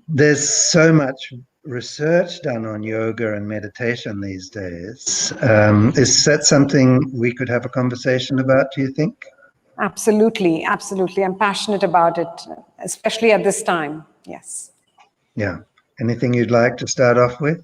[SPEAKER 2] There's so much research done on yoga and meditation these days. Is that something we could have a conversation about, do you think?
[SPEAKER 7] Absolutely, absolutely. I'm passionate about it, especially at this time. Yes.
[SPEAKER 2] Yeah. Anything you'd like to start off with?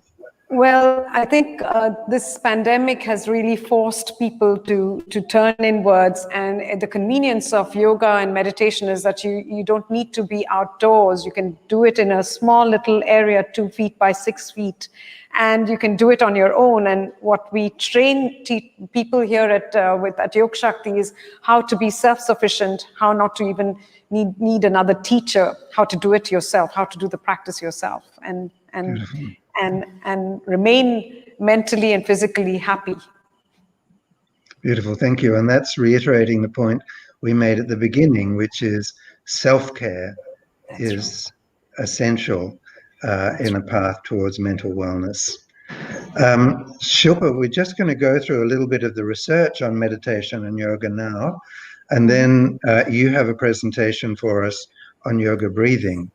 [SPEAKER 7] Well, I think this pandemic has really forced people to turn inwards, and the convenience of yoga and meditation is that you don't need to be outdoors. You can do it in a small little area, 2 feet by 6 feet, and you can do it on your own. And what we train people here at Yoga Shakti is how to be self-sufficient, how not to even need another teacher, how to do it yourself, how to do the practice yourself, and remain mentally and physically happy.
[SPEAKER 2] Beautiful, thank you. And that's reiterating the point we made at the beginning, which is self-care is essential in a path towards mental wellness. Shilpa, we're just going to go through a little bit of the research on meditation and yoga now, and then you have a presentation for us on yoga breathing.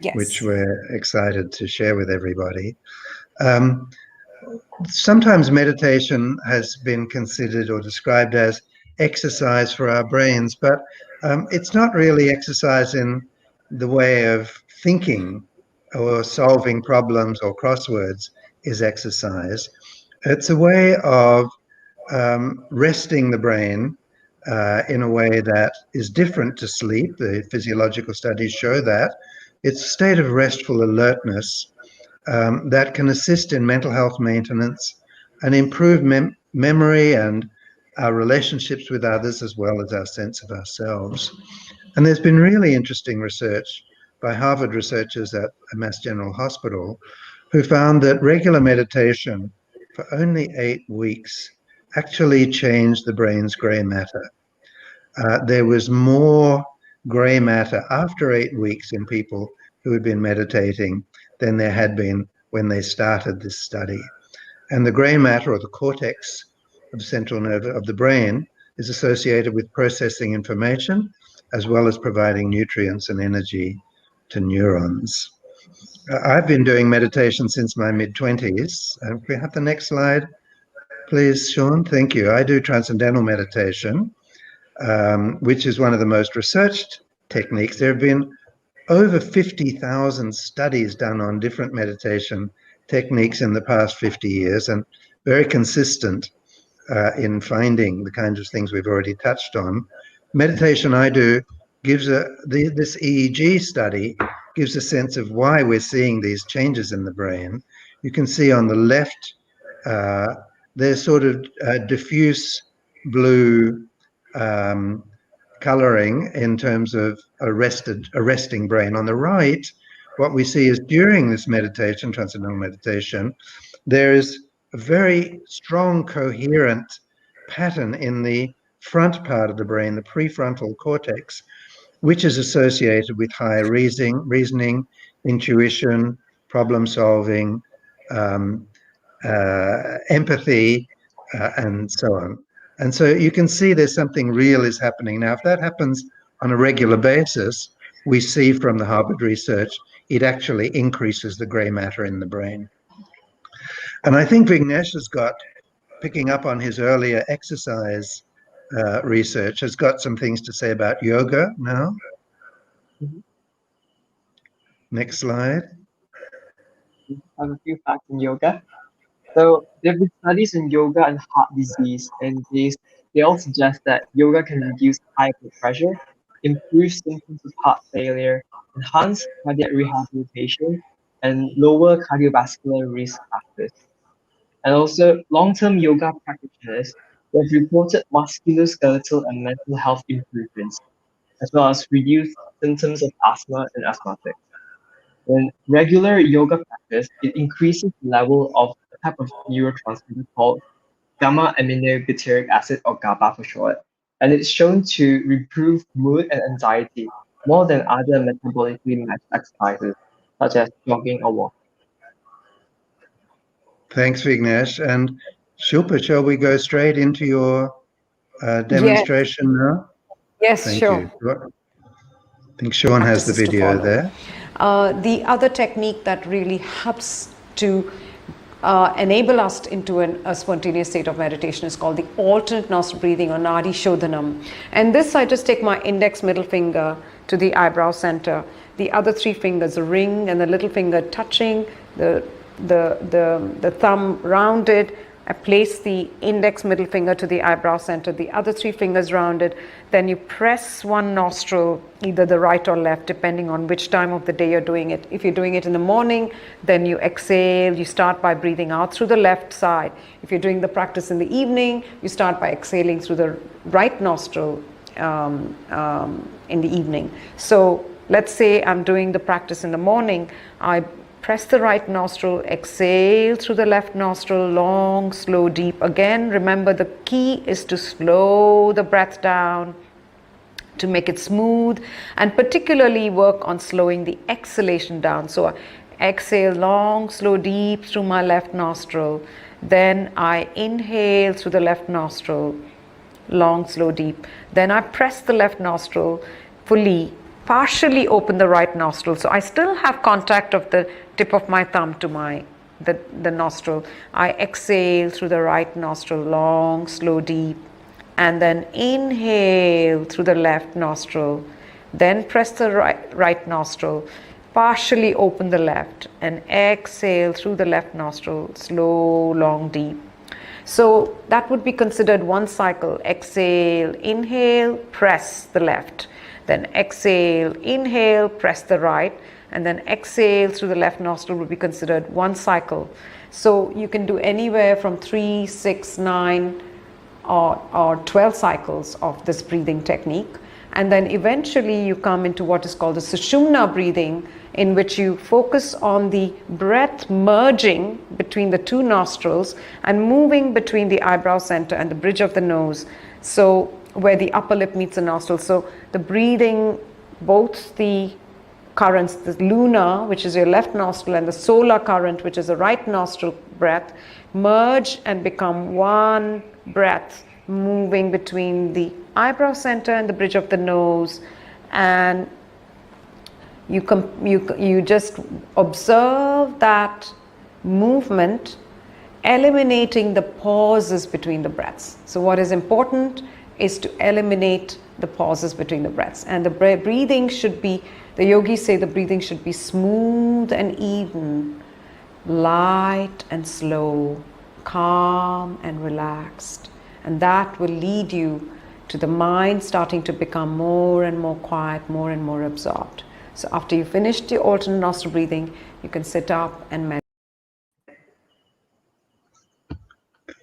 [SPEAKER 2] Yes. Which we're excited to share with everybody. Sometimes meditation has been considered or described as exercise for our brains, but it's not really exercise in the way of thinking or solving problems or crosswords is exercise. It's a way of resting the brain in a way that is different to sleep. The physiological studies show that. It's a state of restful alertness that can assist in mental health maintenance and improve memory and our relationships with others, as well as our sense of ourselves. And there's been really interesting research by Harvard researchers at Mass General Hospital who found that regular meditation for only 8 weeks actually changed the brain's grey matter. There was more grey matter after 8 weeks in people who had been meditating than there had been when they started this study. And the grey matter, or the cortex of the central nerve of the brain, is associated with processing information as well as providing nutrients and energy to neurons. I've been doing meditation since my mid-20s. Can we have the next slide, please, Sean? Thank you. I do transcendental meditation, which is one of the most researched techniques. There have been over 50,000 studies done on different meditation techniques in the past 50 years, and very consistent in finding the kinds of things we've already touched on. Meditation I do gives this EEG study gives a sense of why we're seeing these changes in the brain. You can see on the left, there's sort of diffuse blue coloring in terms of a resting brain. On the right, what we see is during this meditation, transcendental meditation, there is a very strong coherent pattern in the front part of the brain, the prefrontal cortex, which is associated with higher reasoning, intuition, problem solving, empathy, and so on. And so you can see there's something real is happening. Now, if that happens on a regular basis, we see from the Harvard research, it actually increases the grey matter in the brain. And I think Vignes has got, picking up on his earlier exercise research, has got some things to say about yoga now. Next slide.
[SPEAKER 3] I have a few facts in yoga. So there have been studies in yoga and heart disease, and they all suggest that yoga can reduce high blood pressure, improve symptoms of heart failure, enhance cardiac rehabilitation, and lower cardiovascular risk factors. And also, long-term yoga practitioners have reported musculoskeletal and mental health improvements, as well as reduced symptoms of asthma and asthmatics. When regular yoga practice, it increases the level of a type of neurotransmitter called gamma aminobutyric acid, or GABA for short, and it's shown to improve mood and anxiety more than other metabolically matched exercises, such as jogging or walking.
[SPEAKER 2] Thanks, Vignesh. And Shilpa, shall we go straight into your demonstration now?
[SPEAKER 7] Yes,
[SPEAKER 2] Thank
[SPEAKER 7] sure.
[SPEAKER 2] you. I think Sean has the
[SPEAKER 7] Practices to
[SPEAKER 2] video
[SPEAKER 7] follow.
[SPEAKER 2] there.
[SPEAKER 7] The other technique that really helps to enable us into a spontaneous state of meditation is called the alternate nostril breathing, or Nadi Shodhanam. And this, I just take my index middle finger to the eyebrow center, the other three fingers, the ring and the little finger touching, the thumb rounded. I place the index middle finger to the eyebrow center, the other three fingers rounded. Then you press one nostril, either the right or left, depending on which time of the day you're doing it. If you're doing it in the morning, then you exhale. You start by breathing out through the left side. If you're doing the practice in the evening, you start by exhaling through the right nostril in the evening. So let's say I'm doing the practice in the morning. I press the right nostril, exhale through the left nostril, long, slow, deep. Again, remember the key is to slow the breath down, to make it smooth, and particularly work on slowing the exhalation down. So exhale long, slow, deep through my left nostril. Then I inhale through the left nostril, long, slow, deep. Then I press the left nostril fully, partially open the right nostril. So I still have contact of the tip of my thumb to the nostril. I exhale through the right nostril, long, slow, deep, and then inhale through the left nostril. Then press the right nostril, partially open the left, and exhale through the left nostril, slow, long, deep. So that would be considered one cycle. Exhale, inhale, press the left. Then exhale, inhale, press the right, and then exhale through the left nostril would be considered one cycle. So you can do anywhere from 3, 6, 9 or 12 cycles of this breathing technique. And then eventually you come into what is called the Sushumna breathing, in which you focus on the breath merging between the two nostrils and moving between the eyebrow center and the bridge of the nose. So where the upper lip meets the nostril. So the breathing, both the currents, the lunar, which is your left nostril, and the solar current, which is the right nostril breath, merge and become one breath, moving between the eyebrow center and the bridge of the nose. And you just observe that movement, eliminating the pauses between the breaths. So what is important is to eliminate the pauses between the breaths. And the breathing should be, the yogis say the breathing should be smooth and even, light and slow, calm and relaxed. And that will lead you to the mind starting to become more and more quiet, more and more absorbed. So after you finish the alternate nostril breathing, you can sit up and meditate.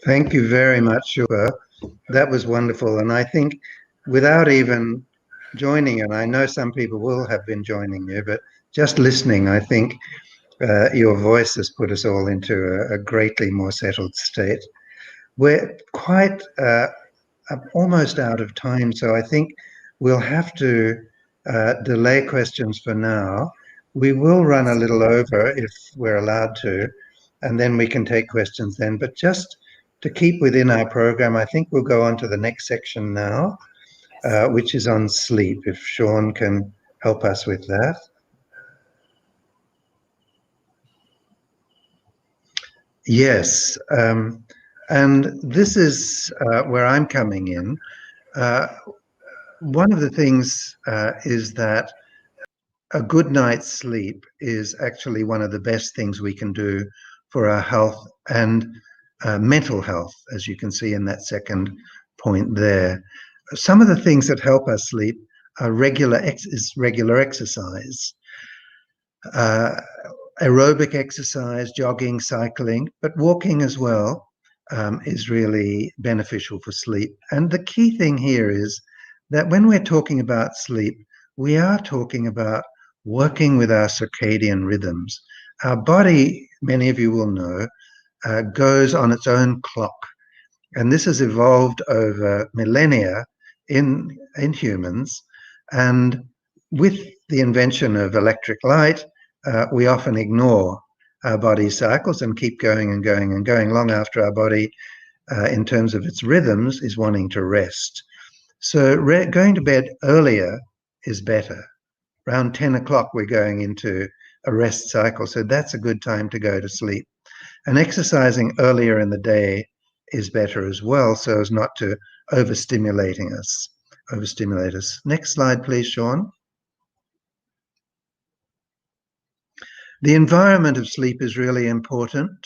[SPEAKER 2] Thank you very much, Shilpa. That was wonderful. And I think without even joining, and I know some people will have been joining you, but just listening, I think your voice has put us all into a greatly more settled state. We're quite almost out of time, so I think we'll have to delay questions for now. We will run a little over if we're allowed to, and then we can take questions then. But just to keep within our program, I think we'll go on to the next section now, which is on sleep, if Sean can help us with that. Yes, and this is where I'm coming in. One of the things is that a good night's sleep is actually one of the best things we can do for our health and mental health, as you can see in that second point there. Some of the things that help us sleep are regular exercise, aerobic exercise, jogging, cycling, but walking as well is really beneficial for sleep. And the key thing here is that when we're talking about sleep, we are talking about working with our circadian rhythms. Our body, many of you will know, goes on its own clock. And this has evolved over millennia in humans. And with the invention of electric light, we often ignore our body cycles and keep going and going and going long after our body, in terms of its rhythms, is wanting to rest. So going to bed earlier is better. Around 10 o'clock, we're going into a rest cycle. So that's a good time to go to sleep. And exercising earlier in the day is better as well, so as not to overstimulate us. Next slide, please, Sean. The environment of sleep is really important.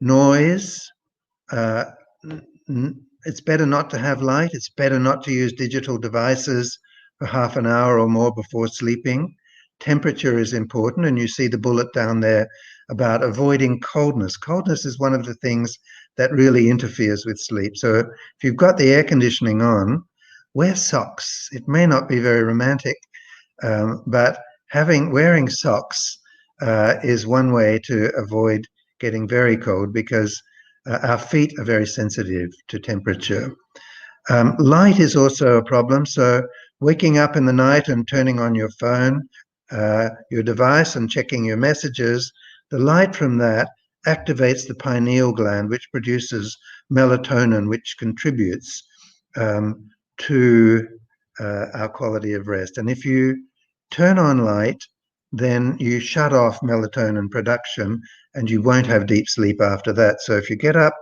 [SPEAKER 2] Noise, it's better not to have light. It's better not to use digital devices for half an hour or more before sleeping. Temperature is important, and you see the bullet down there about avoiding coldness. Coldness is one of the things that really interferes with sleep. So if you've got the air conditioning on, wear socks. It may not be very romantic, but wearing socks is one way to avoid getting very cold, because our feet are very sensitive to temperature. Light is also a problem. So waking up in the night and turning on your phone, your device, and checking your messages, the light from that activates the pineal gland, which produces melatonin, which contributes to our quality of rest. And if you turn on light, then you shut off melatonin production and you won't have deep sleep after that. So if you get up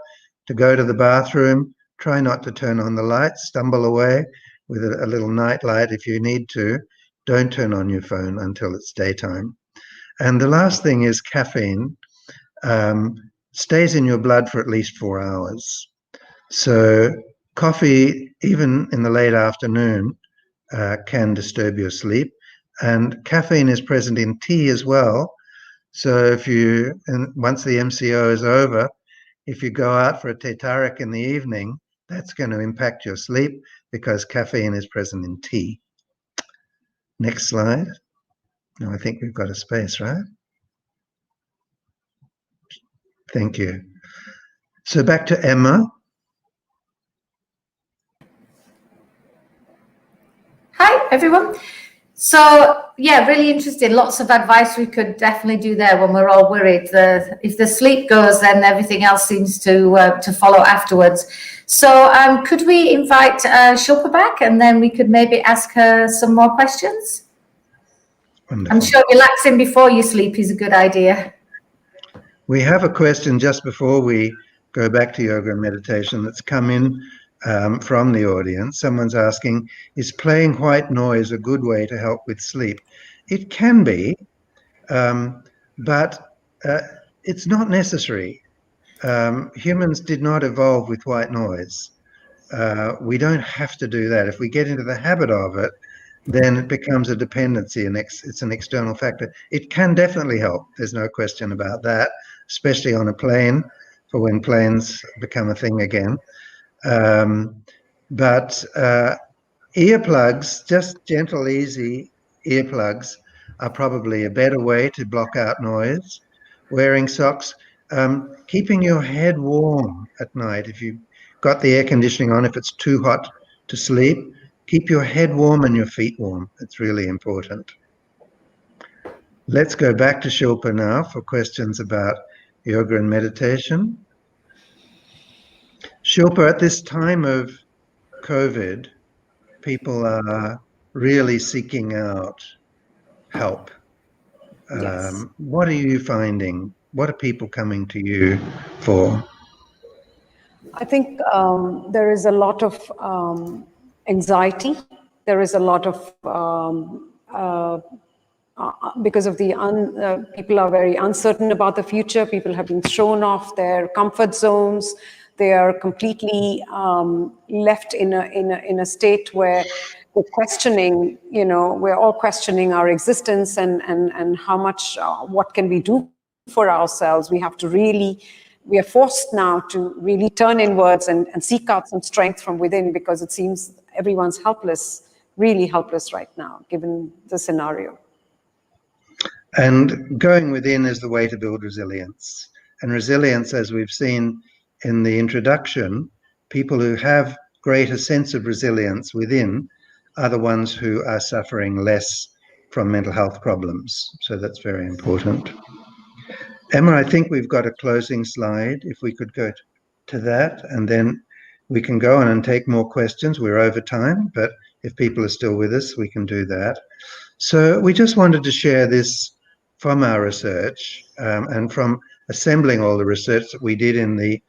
[SPEAKER 2] to go to the bathroom, try not to turn on the light, stumble away with a little night light if you need to. Don't turn on your phone until it's daytime. And the last thing is caffeine. Stays in your blood for at least 4 hours. So coffee, even in the late afternoon, can disturb your sleep. And caffeine is present in tea as well. So once the MCO is over, if you go out for a teh tarik in the evening, that's going to impact your sleep because caffeine is present in tea. Next slide. No, I think we've got a space, right? Thank you. So back to Emma.
[SPEAKER 1] Hi, everyone. So, yeah, really interesting. Lots of advice we could definitely do there when we're all worried. If the sleep goes, then everything else seems to follow afterwards. So could we invite Shilpa back, and then we could maybe ask her some more questions? Wonderful. I'm sure relaxing before you sleep is a good idea.
[SPEAKER 2] We have a question just before we go back to yoga and meditation that's come in from the audience. Someone's asking, is playing white noise a good way to help with sleep? It can be, but it's not necessary. Humans did not evolve with white noise. We don't have to do that. If we get into the habit of it, then it becomes a dependency and it's an external factor. It can definitely help. There's no question about that, especially on a plane, for when planes become a thing again. But earplugs, just gentle, easy earplugs, are probably a better way to block out noise. Wearing socks, keeping your head warm at night. If you've got the air conditioning on, if it's too hot to sleep, keep your head warm and your feet warm. It's really important. Let's go back to Shilpa now for questions about yoga and meditation. Shilpa, at this time of COVID, people are really seeking out help.
[SPEAKER 7] Yes.
[SPEAKER 2] What are you finding? What are people coming to you for?
[SPEAKER 7] I think there is a lot of anxiety. There is a lot of because of the people are very uncertain about the future. People have been thrown off their comfort zones. They are completely left in a state where we're questioning. We're all questioning our existence and how much what can we do for ourselves. We are forced now to really turn inwards and seek out some strength from within, because it seems everyone's helpless, really helpless right now, given the scenario.
[SPEAKER 2] And going within is the way to build resilience. And resilience, as we've seen in the introduction, people who have greater sense of resilience within are the ones who are suffering less from mental health problems. So that's very important. Emma, I think we've got a closing slide. If we could go to that, and then we can go on and take more questions. We're over time, but if people are still with us, we can do that. So we just wanted to share this from our research and from assembling all the research that we did in the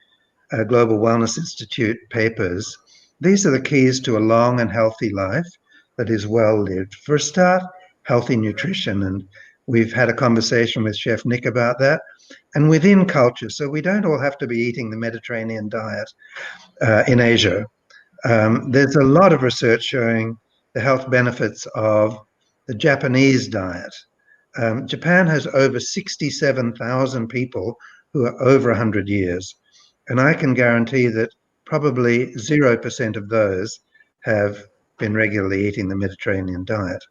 [SPEAKER 2] Global Wellness Institute papers. These are the keys to a long and healthy life that is well lived. For a start, healthy nutrition, and we've had a conversation with Chef Nick about that, and within culture. So we don't all have to be eating the Mediterranean diet in Asia. There's a lot of research showing the health benefits of the Japanese diet. Japan has over 67,000 people who are over 100 years. And I can guarantee that probably 0% of those have been regularly eating the Mediterranean diet.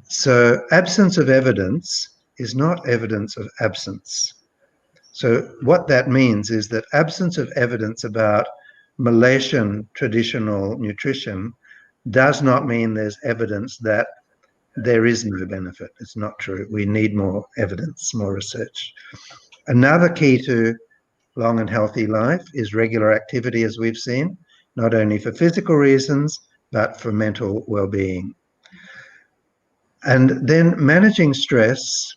[SPEAKER 2] So absence of evidence is not evidence of absence. So what that means is that absence of evidence about Malaysian traditional nutrition does not mean there's evidence that there is no benefit. It's not true. We need more evidence, more research. Another key to long and healthy life is regular activity, as we've seen, not only for physical reasons, but for mental well-being. And then managing stress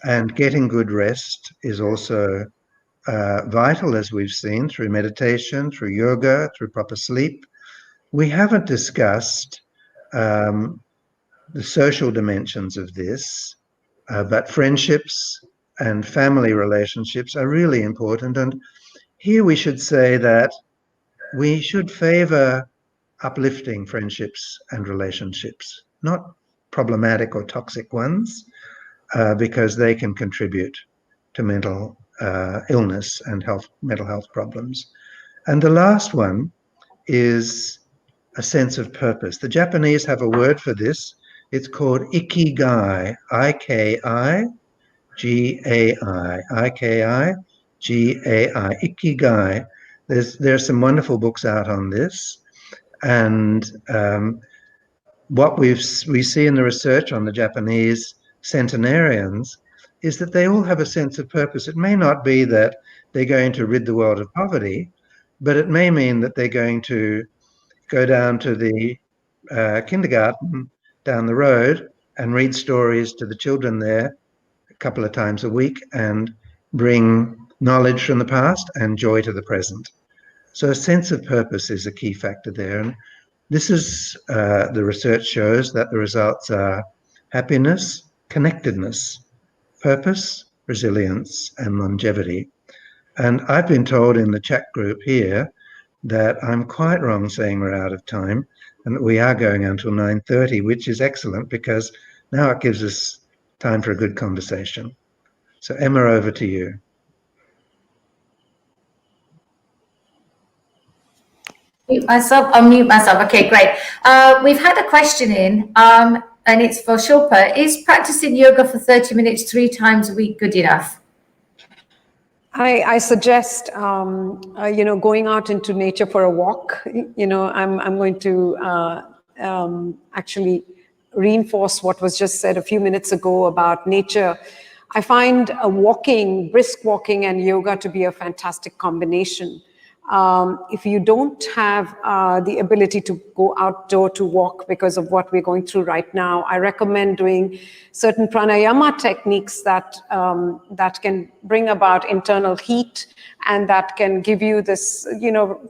[SPEAKER 2] and getting good rest is also vital, as we've seen, through meditation, through yoga, through proper sleep. We haven't discussed the social dimensions of this, but friendships and family relationships are really important. And here we should say that we should favor uplifting friendships and relationships, not problematic or toxic ones, because they can contribute to mental illness and mental health problems. And the last one is a sense of purpose. The Japanese have a word for this. It's called ikigai, I-K-I-G-A-I, I-K-I-G-A-I, ikigai. There's some wonderful books out on this. And what we see in the research on the Japanese centenarians is that they all have a sense of purpose. It may not be that they're going to rid the world of poverty, but it may mean that they're going to go down to the kindergarten down the road and read stories to the children there a couple of times a week and bring knowledge from the past and joy to the present. So a sense of purpose is a key factor there. And this is, the research shows that the results are happiness, connectedness, purpose, resilience, and longevity. And I've been told in the chat group here that I'm quite wrong saying we're out of time and that we are going until 9:30, which is excellent because now it gives us time for a good conversation. So Emma, over to you.
[SPEAKER 1] Unmute myself. Okay, great. We've had a question in, and it's for Shilpa. Is practicing yoga for 30 minutes 3 times a week good enough?
[SPEAKER 7] I suggest, going out into nature for a walk. I'm going to actually reinforce what was just said a few minutes ago about nature. I find brisk walking and yoga to be a fantastic combination. If you don't have the ability to go outdoor to walk because of what we're going through right now, I recommend doing certain pranayama techniques that can bring about internal heat and that can give you this,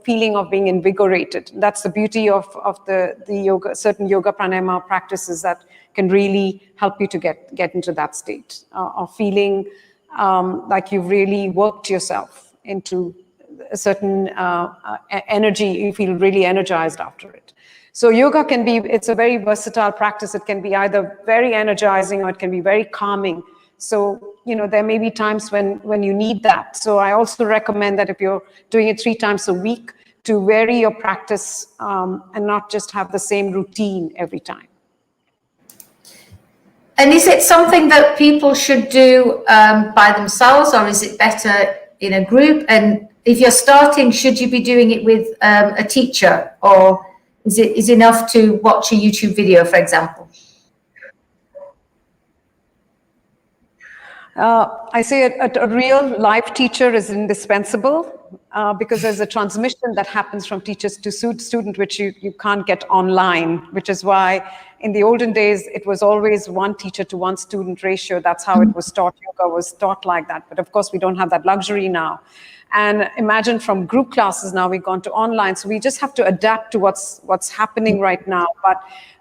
[SPEAKER 7] feeling of being invigorated. That's the beauty of the yoga, certain yoga pranayama practices that can really help you to get into that state of feeling like you've really worked yourself into a certain energy. You feel really energized after it. So yoga it's a very versatile practice. It can be either very energizing or it can be very calming. So, there may be times when you need that. So I also recommend that if you're doing it 3 times a week, to vary your practice and not just have the same routine every time.
[SPEAKER 1] And is it something that people should do by themselves, or is it better in a group? And if you're starting, should you be doing it with a teacher, or is it enough to watch a YouTube video, for example?
[SPEAKER 7] I say a real live teacher is indispensable because there's a transmission that happens from teachers to student, which you can't get online, which is why in the olden days, it was always one teacher to one student ratio. That's how it was taught. Yoga was taught like that. But of course, we don't have that luxury now. And imagine from group classes now, we've gone to online. So we just have to adapt to what's happening right now.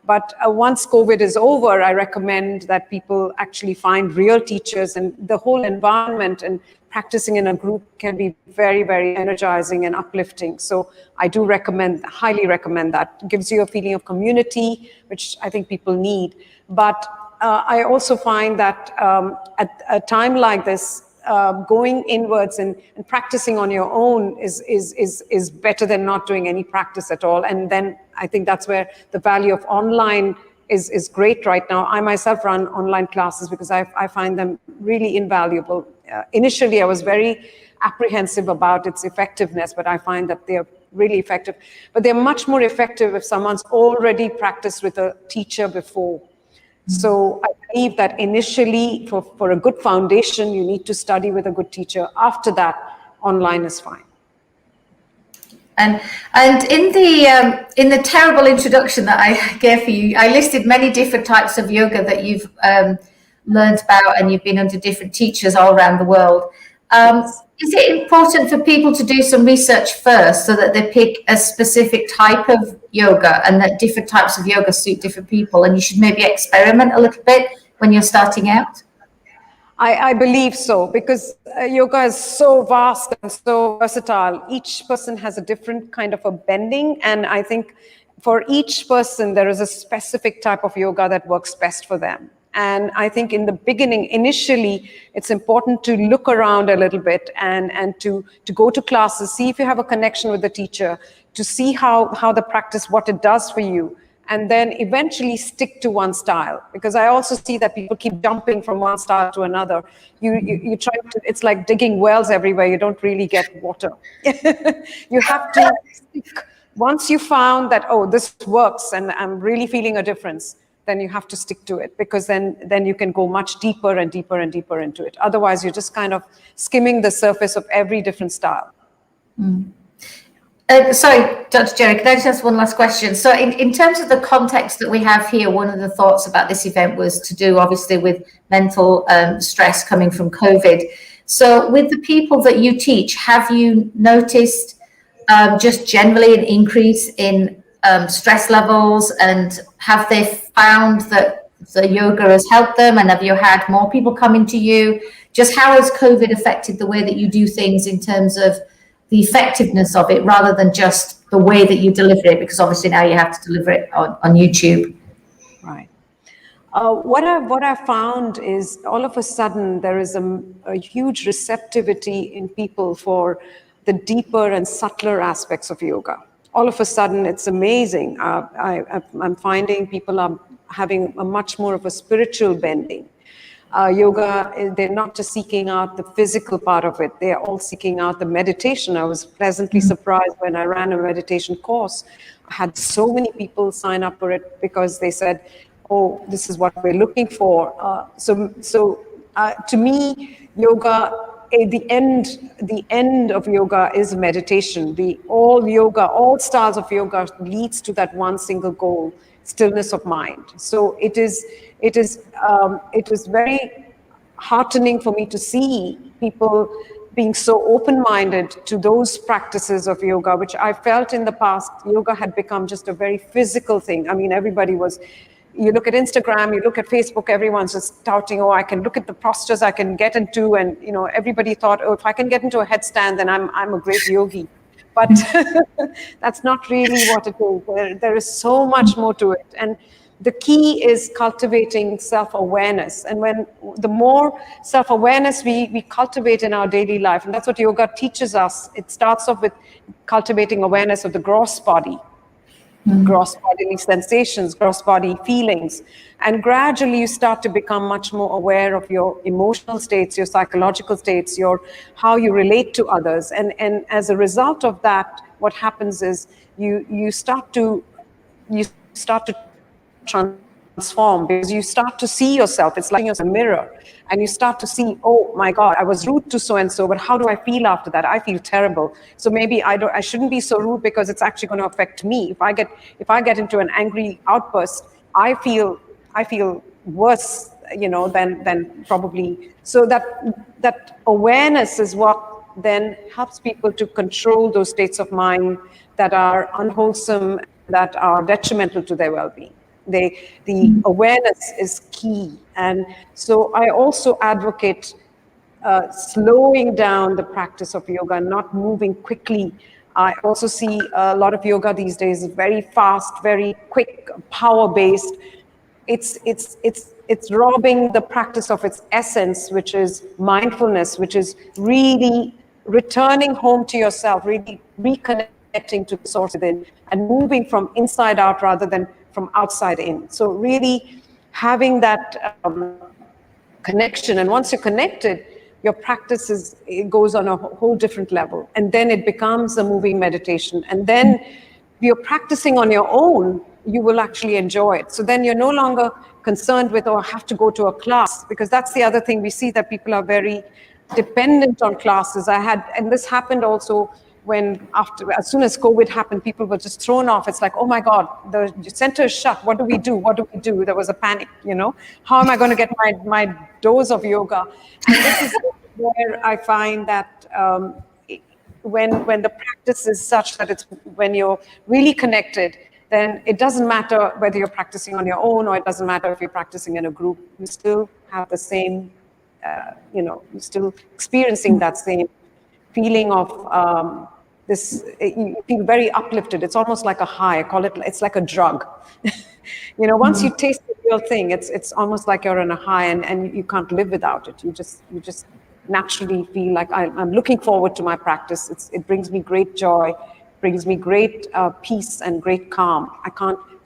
[SPEAKER 7] But once COVID is over, I recommend that people actually find real teachers, and the whole environment and practicing in a group can be very, very energizing and uplifting. So I do highly recommend that. It gives you a feeling of community, which I think people need. But I also find that at a time like this, going inwards and practicing on your own is better than not doing any practice at all. And then I think that's where the value of online is great right now. I myself run online classes because I find them really invaluable. Initially, I was very apprehensive about its effectiveness, but I find that they're really effective. But they're much more effective if someone's already practiced with a teacher before. So I believe that initially, for a good foundation, you need to study with a good teacher. After that, online is fine.
[SPEAKER 1] And in the terrible introduction that I gave for you, I listed many different types of yoga that you've learned about, and you've been under different teachers all around the world. Is it important for people to do some research first so that they pick a specific type of yoga, and that different types of yoga suit different people, and you should maybe experiment a little bit when you're starting out?
[SPEAKER 7] I believe so, because yoga is so vast and so versatile. Each person has a different kind of a bending, and I think for each person there is a specific type of yoga that works best for them. And I think in the beginning, initially, it's important to look around a little bit and to go to classes, see if you have a connection with the teacher, to see how the practice, what it does for you, and then eventually stick to one style. Because I also see that people keep jumping from one style to another. You try to, it's like digging wells everywhere. You don't really get water. You have to stick. Once you found that, oh, this works and I'm really feeling a difference, then you have to stick to it, because then you can go much deeper and deeper and deeper into it. Otherwise, you're just kind of skimming the surface of every different style.
[SPEAKER 1] Sorry, Dr. Jerry, can I just ask one last question? So in terms of the context that we have here, one of the thoughts about this event was to do, obviously, with mental stress coming from COVID. So with the people that you teach, have you noticed just generally an increase in stress levels, and have they found that the yoga has helped them, and have you had more people coming to you? Just how has COVID affected the way that you do things in terms of the effectiveness of it, rather than just the way that you deliver it, because obviously now you have to deliver it on YouTube?
[SPEAKER 7] Right. What I've found is all of a sudden there is a huge receptivity in people for the deeper and subtler aspects of yoga. All of a sudden, it's amazing. I'm finding people are having a much more of a spiritual bending. Yoga, they're not just seeking out the physical part of it, they're all seeking out the meditation. I was pleasantly surprised when I ran a meditation course. I had so many people sign up for it because they said, oh, this is what we're looking for. So to me, yoga, the end of yoga is meditation. All styles of yoga leads to that one single goal, stillness of mind. So it was very heartening for me to see people being so open-minded to those practices of yoga, which I felt in the past, yoga had become just a very physical thing. I mean, everybody was, you look at Instagram, you look at Facebook, everyone's just touting, oh, I can look at the postures I can get into. And, everybody thought, oh, if I can get into a headstand, then I'm a great yogi. But that's not really what it is. There is so much more to it. And the key is cultivating self-awareness. And when the more self-awareness we cultivate in our daily life, and that's what yoga teaches us, it starts off with cultivating awareness of the gross body. Gross bodily sensations, gross body feelings. And gradually you start to become much more aware of your emotional states, your psychological states, how you relate to others. And as a result of that, what happens is you start to transform transform, because you start to see yourself. It's like a mirror, and you start to see, oh my God, I was rude to so-and-so, but how do I feel after that? I feel terrible. So maybe I shouldn't be so rude, because it's actually going to affect me. If I get into an angry outburst, I feel worse, than probably. So that awareness is what then helps people to control those states of mind that are unwholesome, that are detrimental to their well-being. The awareness is key. And so I also advocate slowing down the practice of yoga, not moving quickly. I also see a lot of yoga these days is very fast, very quick, power-based. It's robbing the practice of its essence, which is mindfulness, which is really returning home to yourself, really reconnecting to the source within, and moving from inside out rather than from outside in. So really having that connection, and once you're connected, your practice it goes on a whole different level, and then it becomes a moving meditation. And then you're practicing on your own, you will actually enjoy it. So then you're no longer concerned with, oh, I have to go to a class, because that's the other thing we see, that people are very dependent on classes. And this happened also as soon as COVID happened, people were just thrown off. It's like, oh my God, the center is shut. What do we do? What do we do? There was a panic, How am I going to get my dose of yoga? And this is where I find that when the practice is such that it's when you're really connected, then it doesn't matter whether you're practicing on your own, or it doesn't matter if you're practicing in a group. You still have the same, you're still experiencing that same feeling of you feel very uplifted. It's almost like a high. I call it, it's like a drug. Once you taste the real thing, it's almost like you're on a high, and you can't live without it. You just naturally feel like I'm looking forward to my practice. It brings me great joy, brings me great peace and great calm. I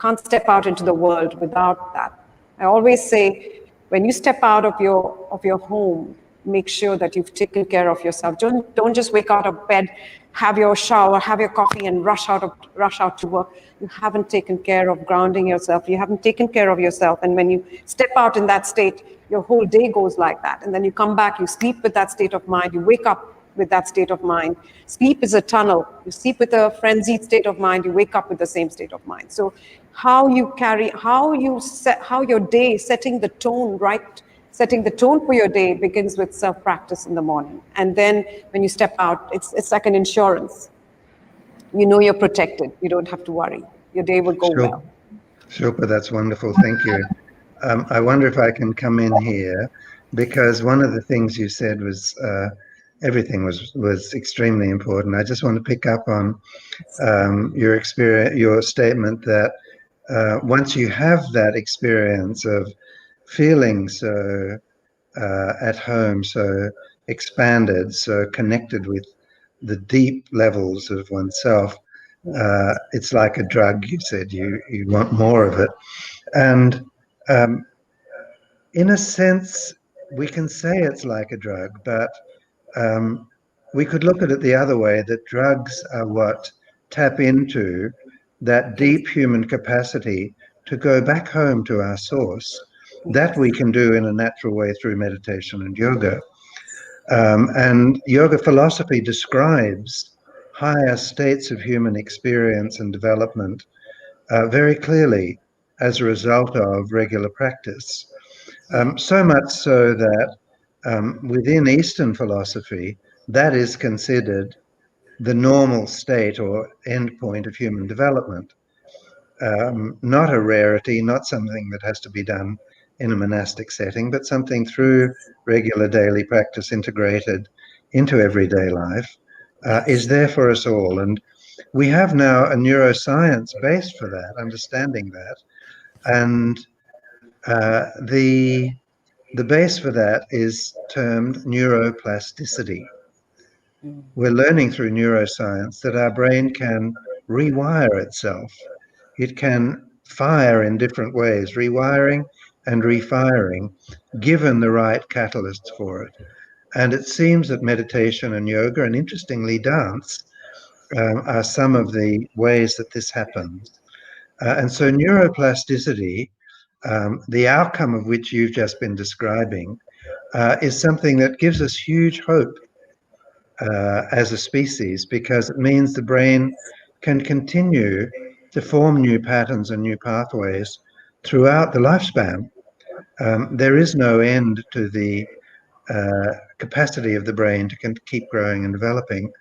[SPEAKER 7] can't step out into the world without that. I always say, when you step out of your home, make sure that you've taken care of yourself. Don't just wake out of bed, have your shower, have your coffee, and rush out to work. You haven't taken care of grounding yourself. You haven't taken care of yourself. And when you step out in that state, your whole day goes like that. And then you come back, you sleep with that state of mind, you wake up with that state of mind. Sleep is a tunnel. You sleep with a frenzied state of mind, you wake up with the same state of mind. So how your day, setting the tone for your day begins with self-practice in the morning. And then when you step out, it's like an insurance. You're protected. You don't have to worry. Your day will go well.
[SPEAKER 2] Shilpa, that's wonderful. Thank you. I wonder if I can come in here, because one of the things you said was everything was extremely important. I just want to pick up on your experience, your statement that once you have that experience of feeling so at home, so expanded, so connected with the deep levels of oneself, it's like a drug. You said you want more of it. And in a sense, we can say it's like a drug, but we could look at it the other way, that drugs are what tap into that deep human capacity to go back home to our source. That we can do in a natural way through meditation and yoga. And yoga philosophy describes higher states of human experience and development very clearly as a result of regular practice. So much so that within Eastern philosophy, that is considered the normal state or end point of human development. Not a rarity, not something that has to be done in a monastic setting, but something through regular daily practice integrated into everyday life is there for us all. And we have now a neuroscience base for that, understanding that. And the base for that is termed neuroplasticity. We're learning through neuroscience that our brain can rewire itself. It can fire in different ways, rewiring and refiring, given the right catalysts for it. And it seems that meditation and yoga, and interestingly dance, are some of the ways that this happens. And so neuroplasticity the outcome of which you've just been describing, is something that gives us huge hope as a species, because it means the brain can continue to form new patterns and new pathways throughout the lifespan. There is no end to the capacity of the brain to keep growing and developing,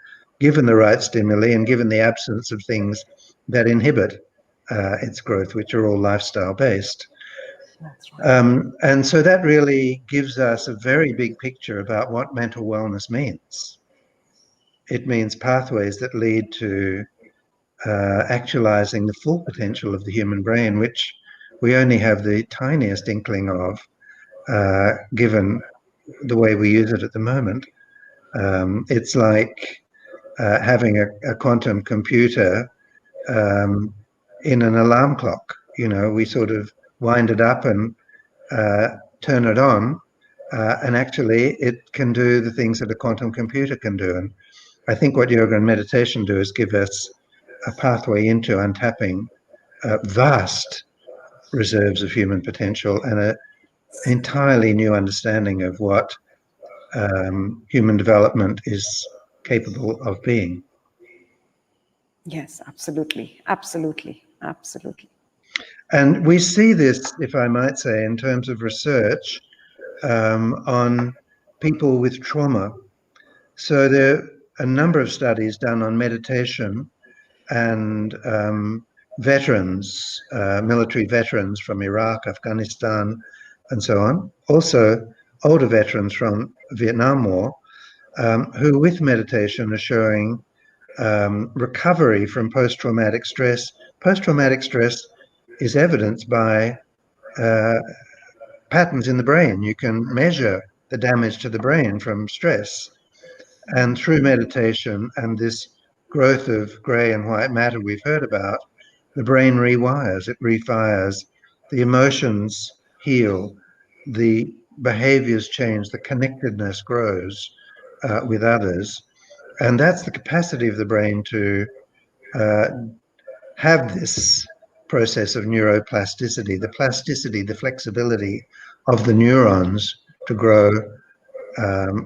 [SPEAKER 2] given the right stimuli and given the absence of things that inhibit its growth, which are all lifestyle based. And so that really gives us a very big picture about what mental wellness means. It means pathways that lead to actualizing the full potential of the human brain, which we only have the tiniest inkling of, given the way we use it at the moment. It's like having a quantum computer in an alarm clock. You know, we sort of wind it up and turn it on, and actually it can do the things that a quantum computer can do. And I think what yoga and meditation do is give us a pathway into untapping vast reserves of human potential and an entirely new understanding of what human development is capable of being.
[SPEAKER 7] Yes, absolutely, absolutely, absolutely.
[SPEAKER 2] And we see this, if I might say, in terms of research on people with trauma. So there are a number of studies done on meditation and veterans, military veterans from Iraq, Afghanistan, and so on. Also, older veterans from Vietnam War, who with meditation are showing recovery from post-traumatic stress. Post-traumatic stress is evidenced by patterns in the brain. You can measure the damage to the brain from stress. And through meditation and this growth of grey and white matter we've heard about, the brain rewires, it refires, the emotions heal, the behaviors change, the connectedness grows with others. And that's the capacity of the brain to have this process of neuroplasticity, the plasticity, the flexibility of the neurons to grow,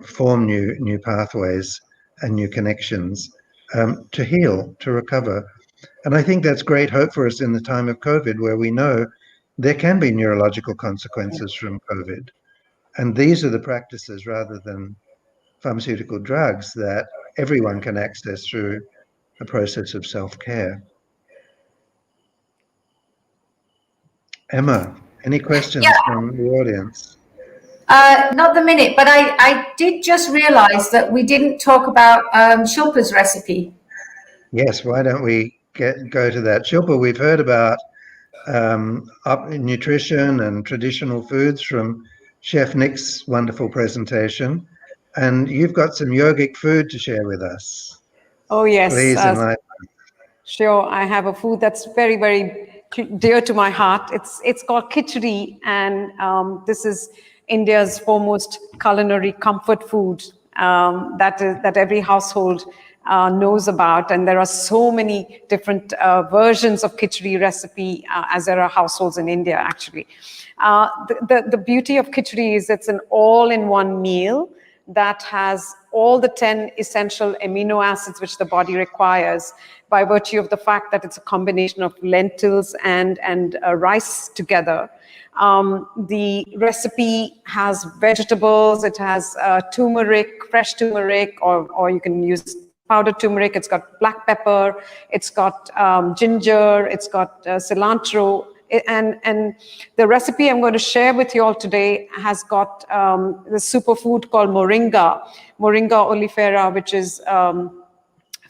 [SPEAKER 2] form new pathways and new connections, to heal, to recover. And I think that's great hope for us in the time of COVID, where we know there can be neurological consequences from COVID. And these are the practices, rather than pharmaceutical drugs, that everyone can access through a process of self-care. Emma, any questions from the audience?
[SPEAKER 1] Not the minute, but I did just realize that we didn't talk about Shilpa's recipe.
[SPEAKER 2] Yes, why don't we go to that? Shilpa, we've heard about nutrition and traditional foods from Chef Nick's wonderful presentation, and you've got some yogic food to share with us.
[SPEAKER 7] Oh, yes.
[SPEAKER 2] Please enlighten.
[SPEAKER 7] Sure, I have a food that's very, very dear to my heart. It's called khichdi, and this is India's foremost culinary comfort food that every household knows about. And there are so many different versions of khichdi recipe as there are households in India, actually. The beauty of khichdi is it's an all-in-one meal that has all the 10 essential amino acids which the body requires, by virtue of the fact that it's a combination of lentils and rice together. The recipe has vegetables, it has turmeric, fresh turmeric, or you can use powdered turmeric. It's got black pepper, it's got ginger, it's got cilantro. And the recipe I'm going to share with you all today has got the superfood called moringa oleifera, which is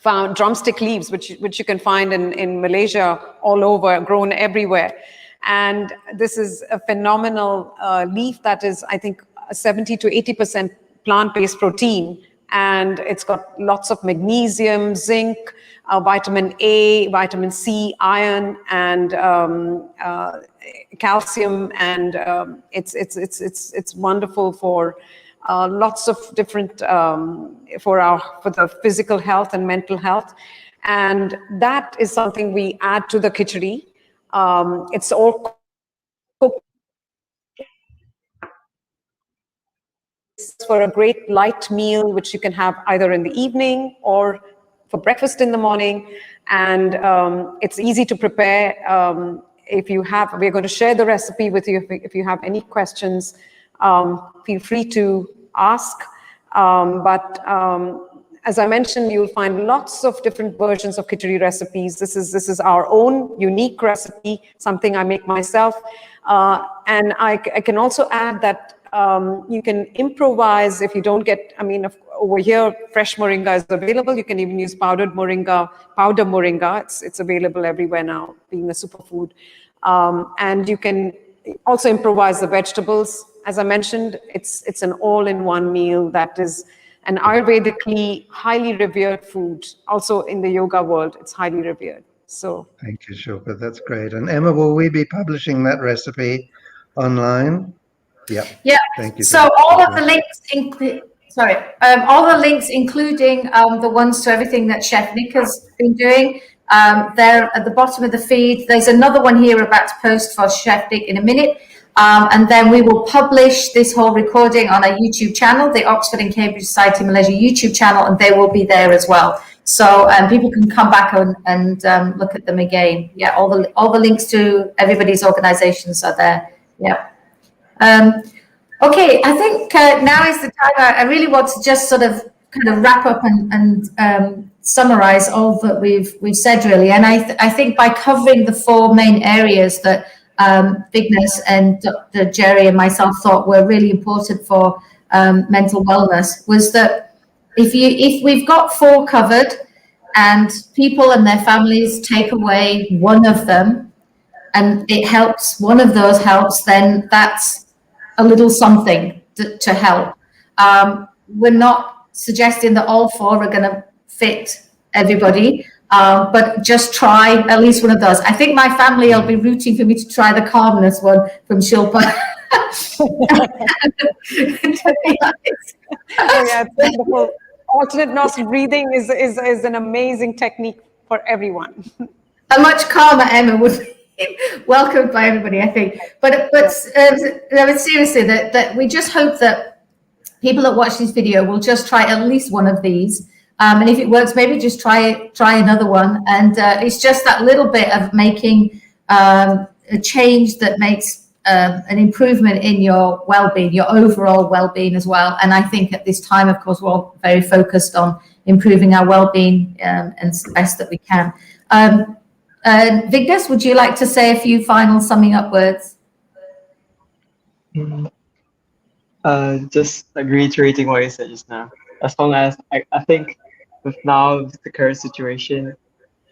[SPEAKER 7] found drumstick leaves, which you can find in Malaysia all over, grown everywhere. And this is a phenomenal leaf that is, I think, 70 to 80% plant-based protein. And it's got lots of magnesium, zinc, vitamin A, vitamin C, iron, and calcium, and it's wonderful for lots of different for the physical health and mental health, and that is something we add to the khichdi. It's all cooked for a great light meal, which you can have either in the evening or for breakfast in the morning. And it's easy to prepare. We're going to share the recipe with you. If you have any questions, feel free to ask. As I mentioned, you'll find lots of different versions of khichdi recipes. This is our own unique recipe, something I make myself. And I can also add that you can improvise if you don't get, over here, fresh moringa is available. You can even use powder moringa. It's available everywhere now, being a superfood. And you can also improvise the vegetables. As I mentioned, it's an all-in-one meal that is an Ayurvedically highly revered food. Also in the yoga world, it's highly revered. So
[SPEAKER 2] thank you, Shilpa. That's great. And Emma, will we be publishing that recipe online? Yeah.
[SPEAKER 1] Yeah.
[SPEAKER 2] Thank you.
[SPEAKER 1] So all of the links all the links, including the ones to everything that Chef Nick has been doing, they're at the bottom of the feed. There's another one here about to post for Chef Nick in a minute. And then we will publish this whole recording on our YouTube channel, the Oxford and Cambridge Society Malaysia YouTube channel, and they will be there as well. So people can come back and look at them again. Yeah, all the links to everybody's organizations are there. Yeah. Okay, I think now is the time. I really want to just sort of kind of wrap up and summarize all that we've said, really. And I think by covering the four main areas that Vignes and Dr. Jerry and myself thought were really important for mental wellness, was that if we've got four covered and people and their families take away one of them and it helps, one of those helps, then that's a little something to help. We're not suggesting that all four are going to fit everybody, but just try at least one of those. I think my family will be rooting for me to try the calmness one from Shilpa.
[SPEAKER 7] Yeah, it's wonderful. Alternate nostril breathing is an amazing technique for everyone.
[SPEAKER 1] A much calmer Emma would be welcomed by everybody, I think. But seriously, that we just hope that people that watch this video will just try at least one of these. And if it works, maybe just try another one. And it's just that little bit of making a change that makes an improvement in your well-being, your overall well-being as well. And I think at this time, of course, we're all very focused on improving our well-being and the best that we can. Vignes, would you like to say a few final summing up words?
[SPEAKER 3] Just like reiterating what you said just now. As long as I think with the current situation,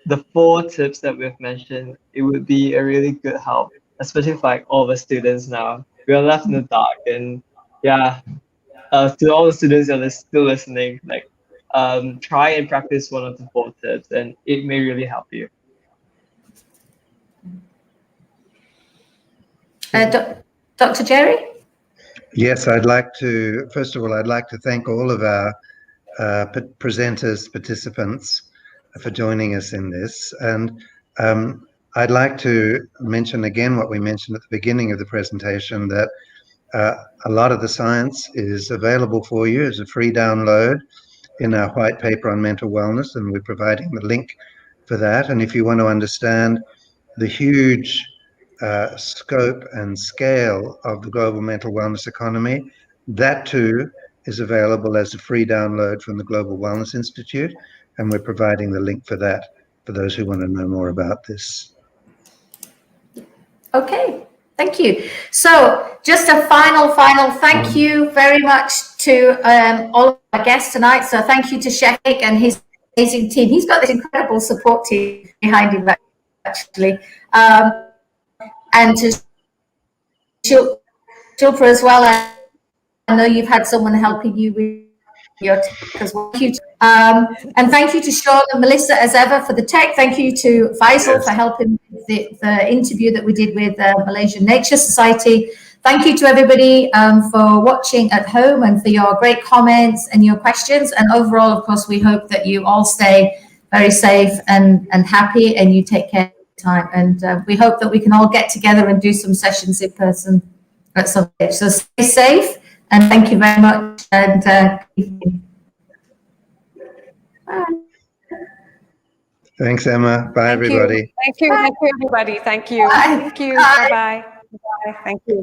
[SPEAKER 3] the 4 tips that we've mentioned, it would be a really good help, especially for like all the students now. We are left in the dark, and yeah, to all the students that are still listening, like try and practice one of the 4 tips, and it may really help you.
[SPEAKER 1] Dr. Jerry?
[SPEAKER 2] Yes, first of all, I'd like to thank all of our presenters, participants for joining us in this. And I'd like to mention again what we mentioned at the beginning of the presentation, that a lot of the science is available for you as a free download in our white paper on mental wellness, and we're providing the link for that. And if you want to understand the huge scope and scale of the global mental wellness economy, that too is available as a free download from the Global Wellness Institute, and we're providing the link for that for those who want to know more about this.
[SPEAKER 1] Okay, thank you. So just a final thank you very much to all of our guests tonight. So thank you to Chef Nick and his amazing team. He's got this incredible support team behind him, actually. And to Shilpa as well. I know you've had someone helping you with your tech as well. And thank you to Sean and Melissa as ever for the tech. Thank you to Faisal for helping with the interview that we did with Malaysian Nature Society. Thank you to everybody for watching at home and for your great comments and your questions. And overall, of course, we hope that you all stay very safe and happy, and you take care. Time, and we hope that we can all get together and do some sessions in person at some stage. So stay safe And thank you very much. And
[SPEAKER 2] Thanks, Emma. Bye,
[SPEAKER 7] Thank you.
[SPEAKER 2] everybody.
[SPEAKER 7] Thank you. Thank you, everybody. Thank you.
[SPEAKER 1] Bye.
[SPEAKER 7] Thank you.
[SPEAKER 1] Bye.
[SPEAKER 7] Bye-bye. Bye. Thank you.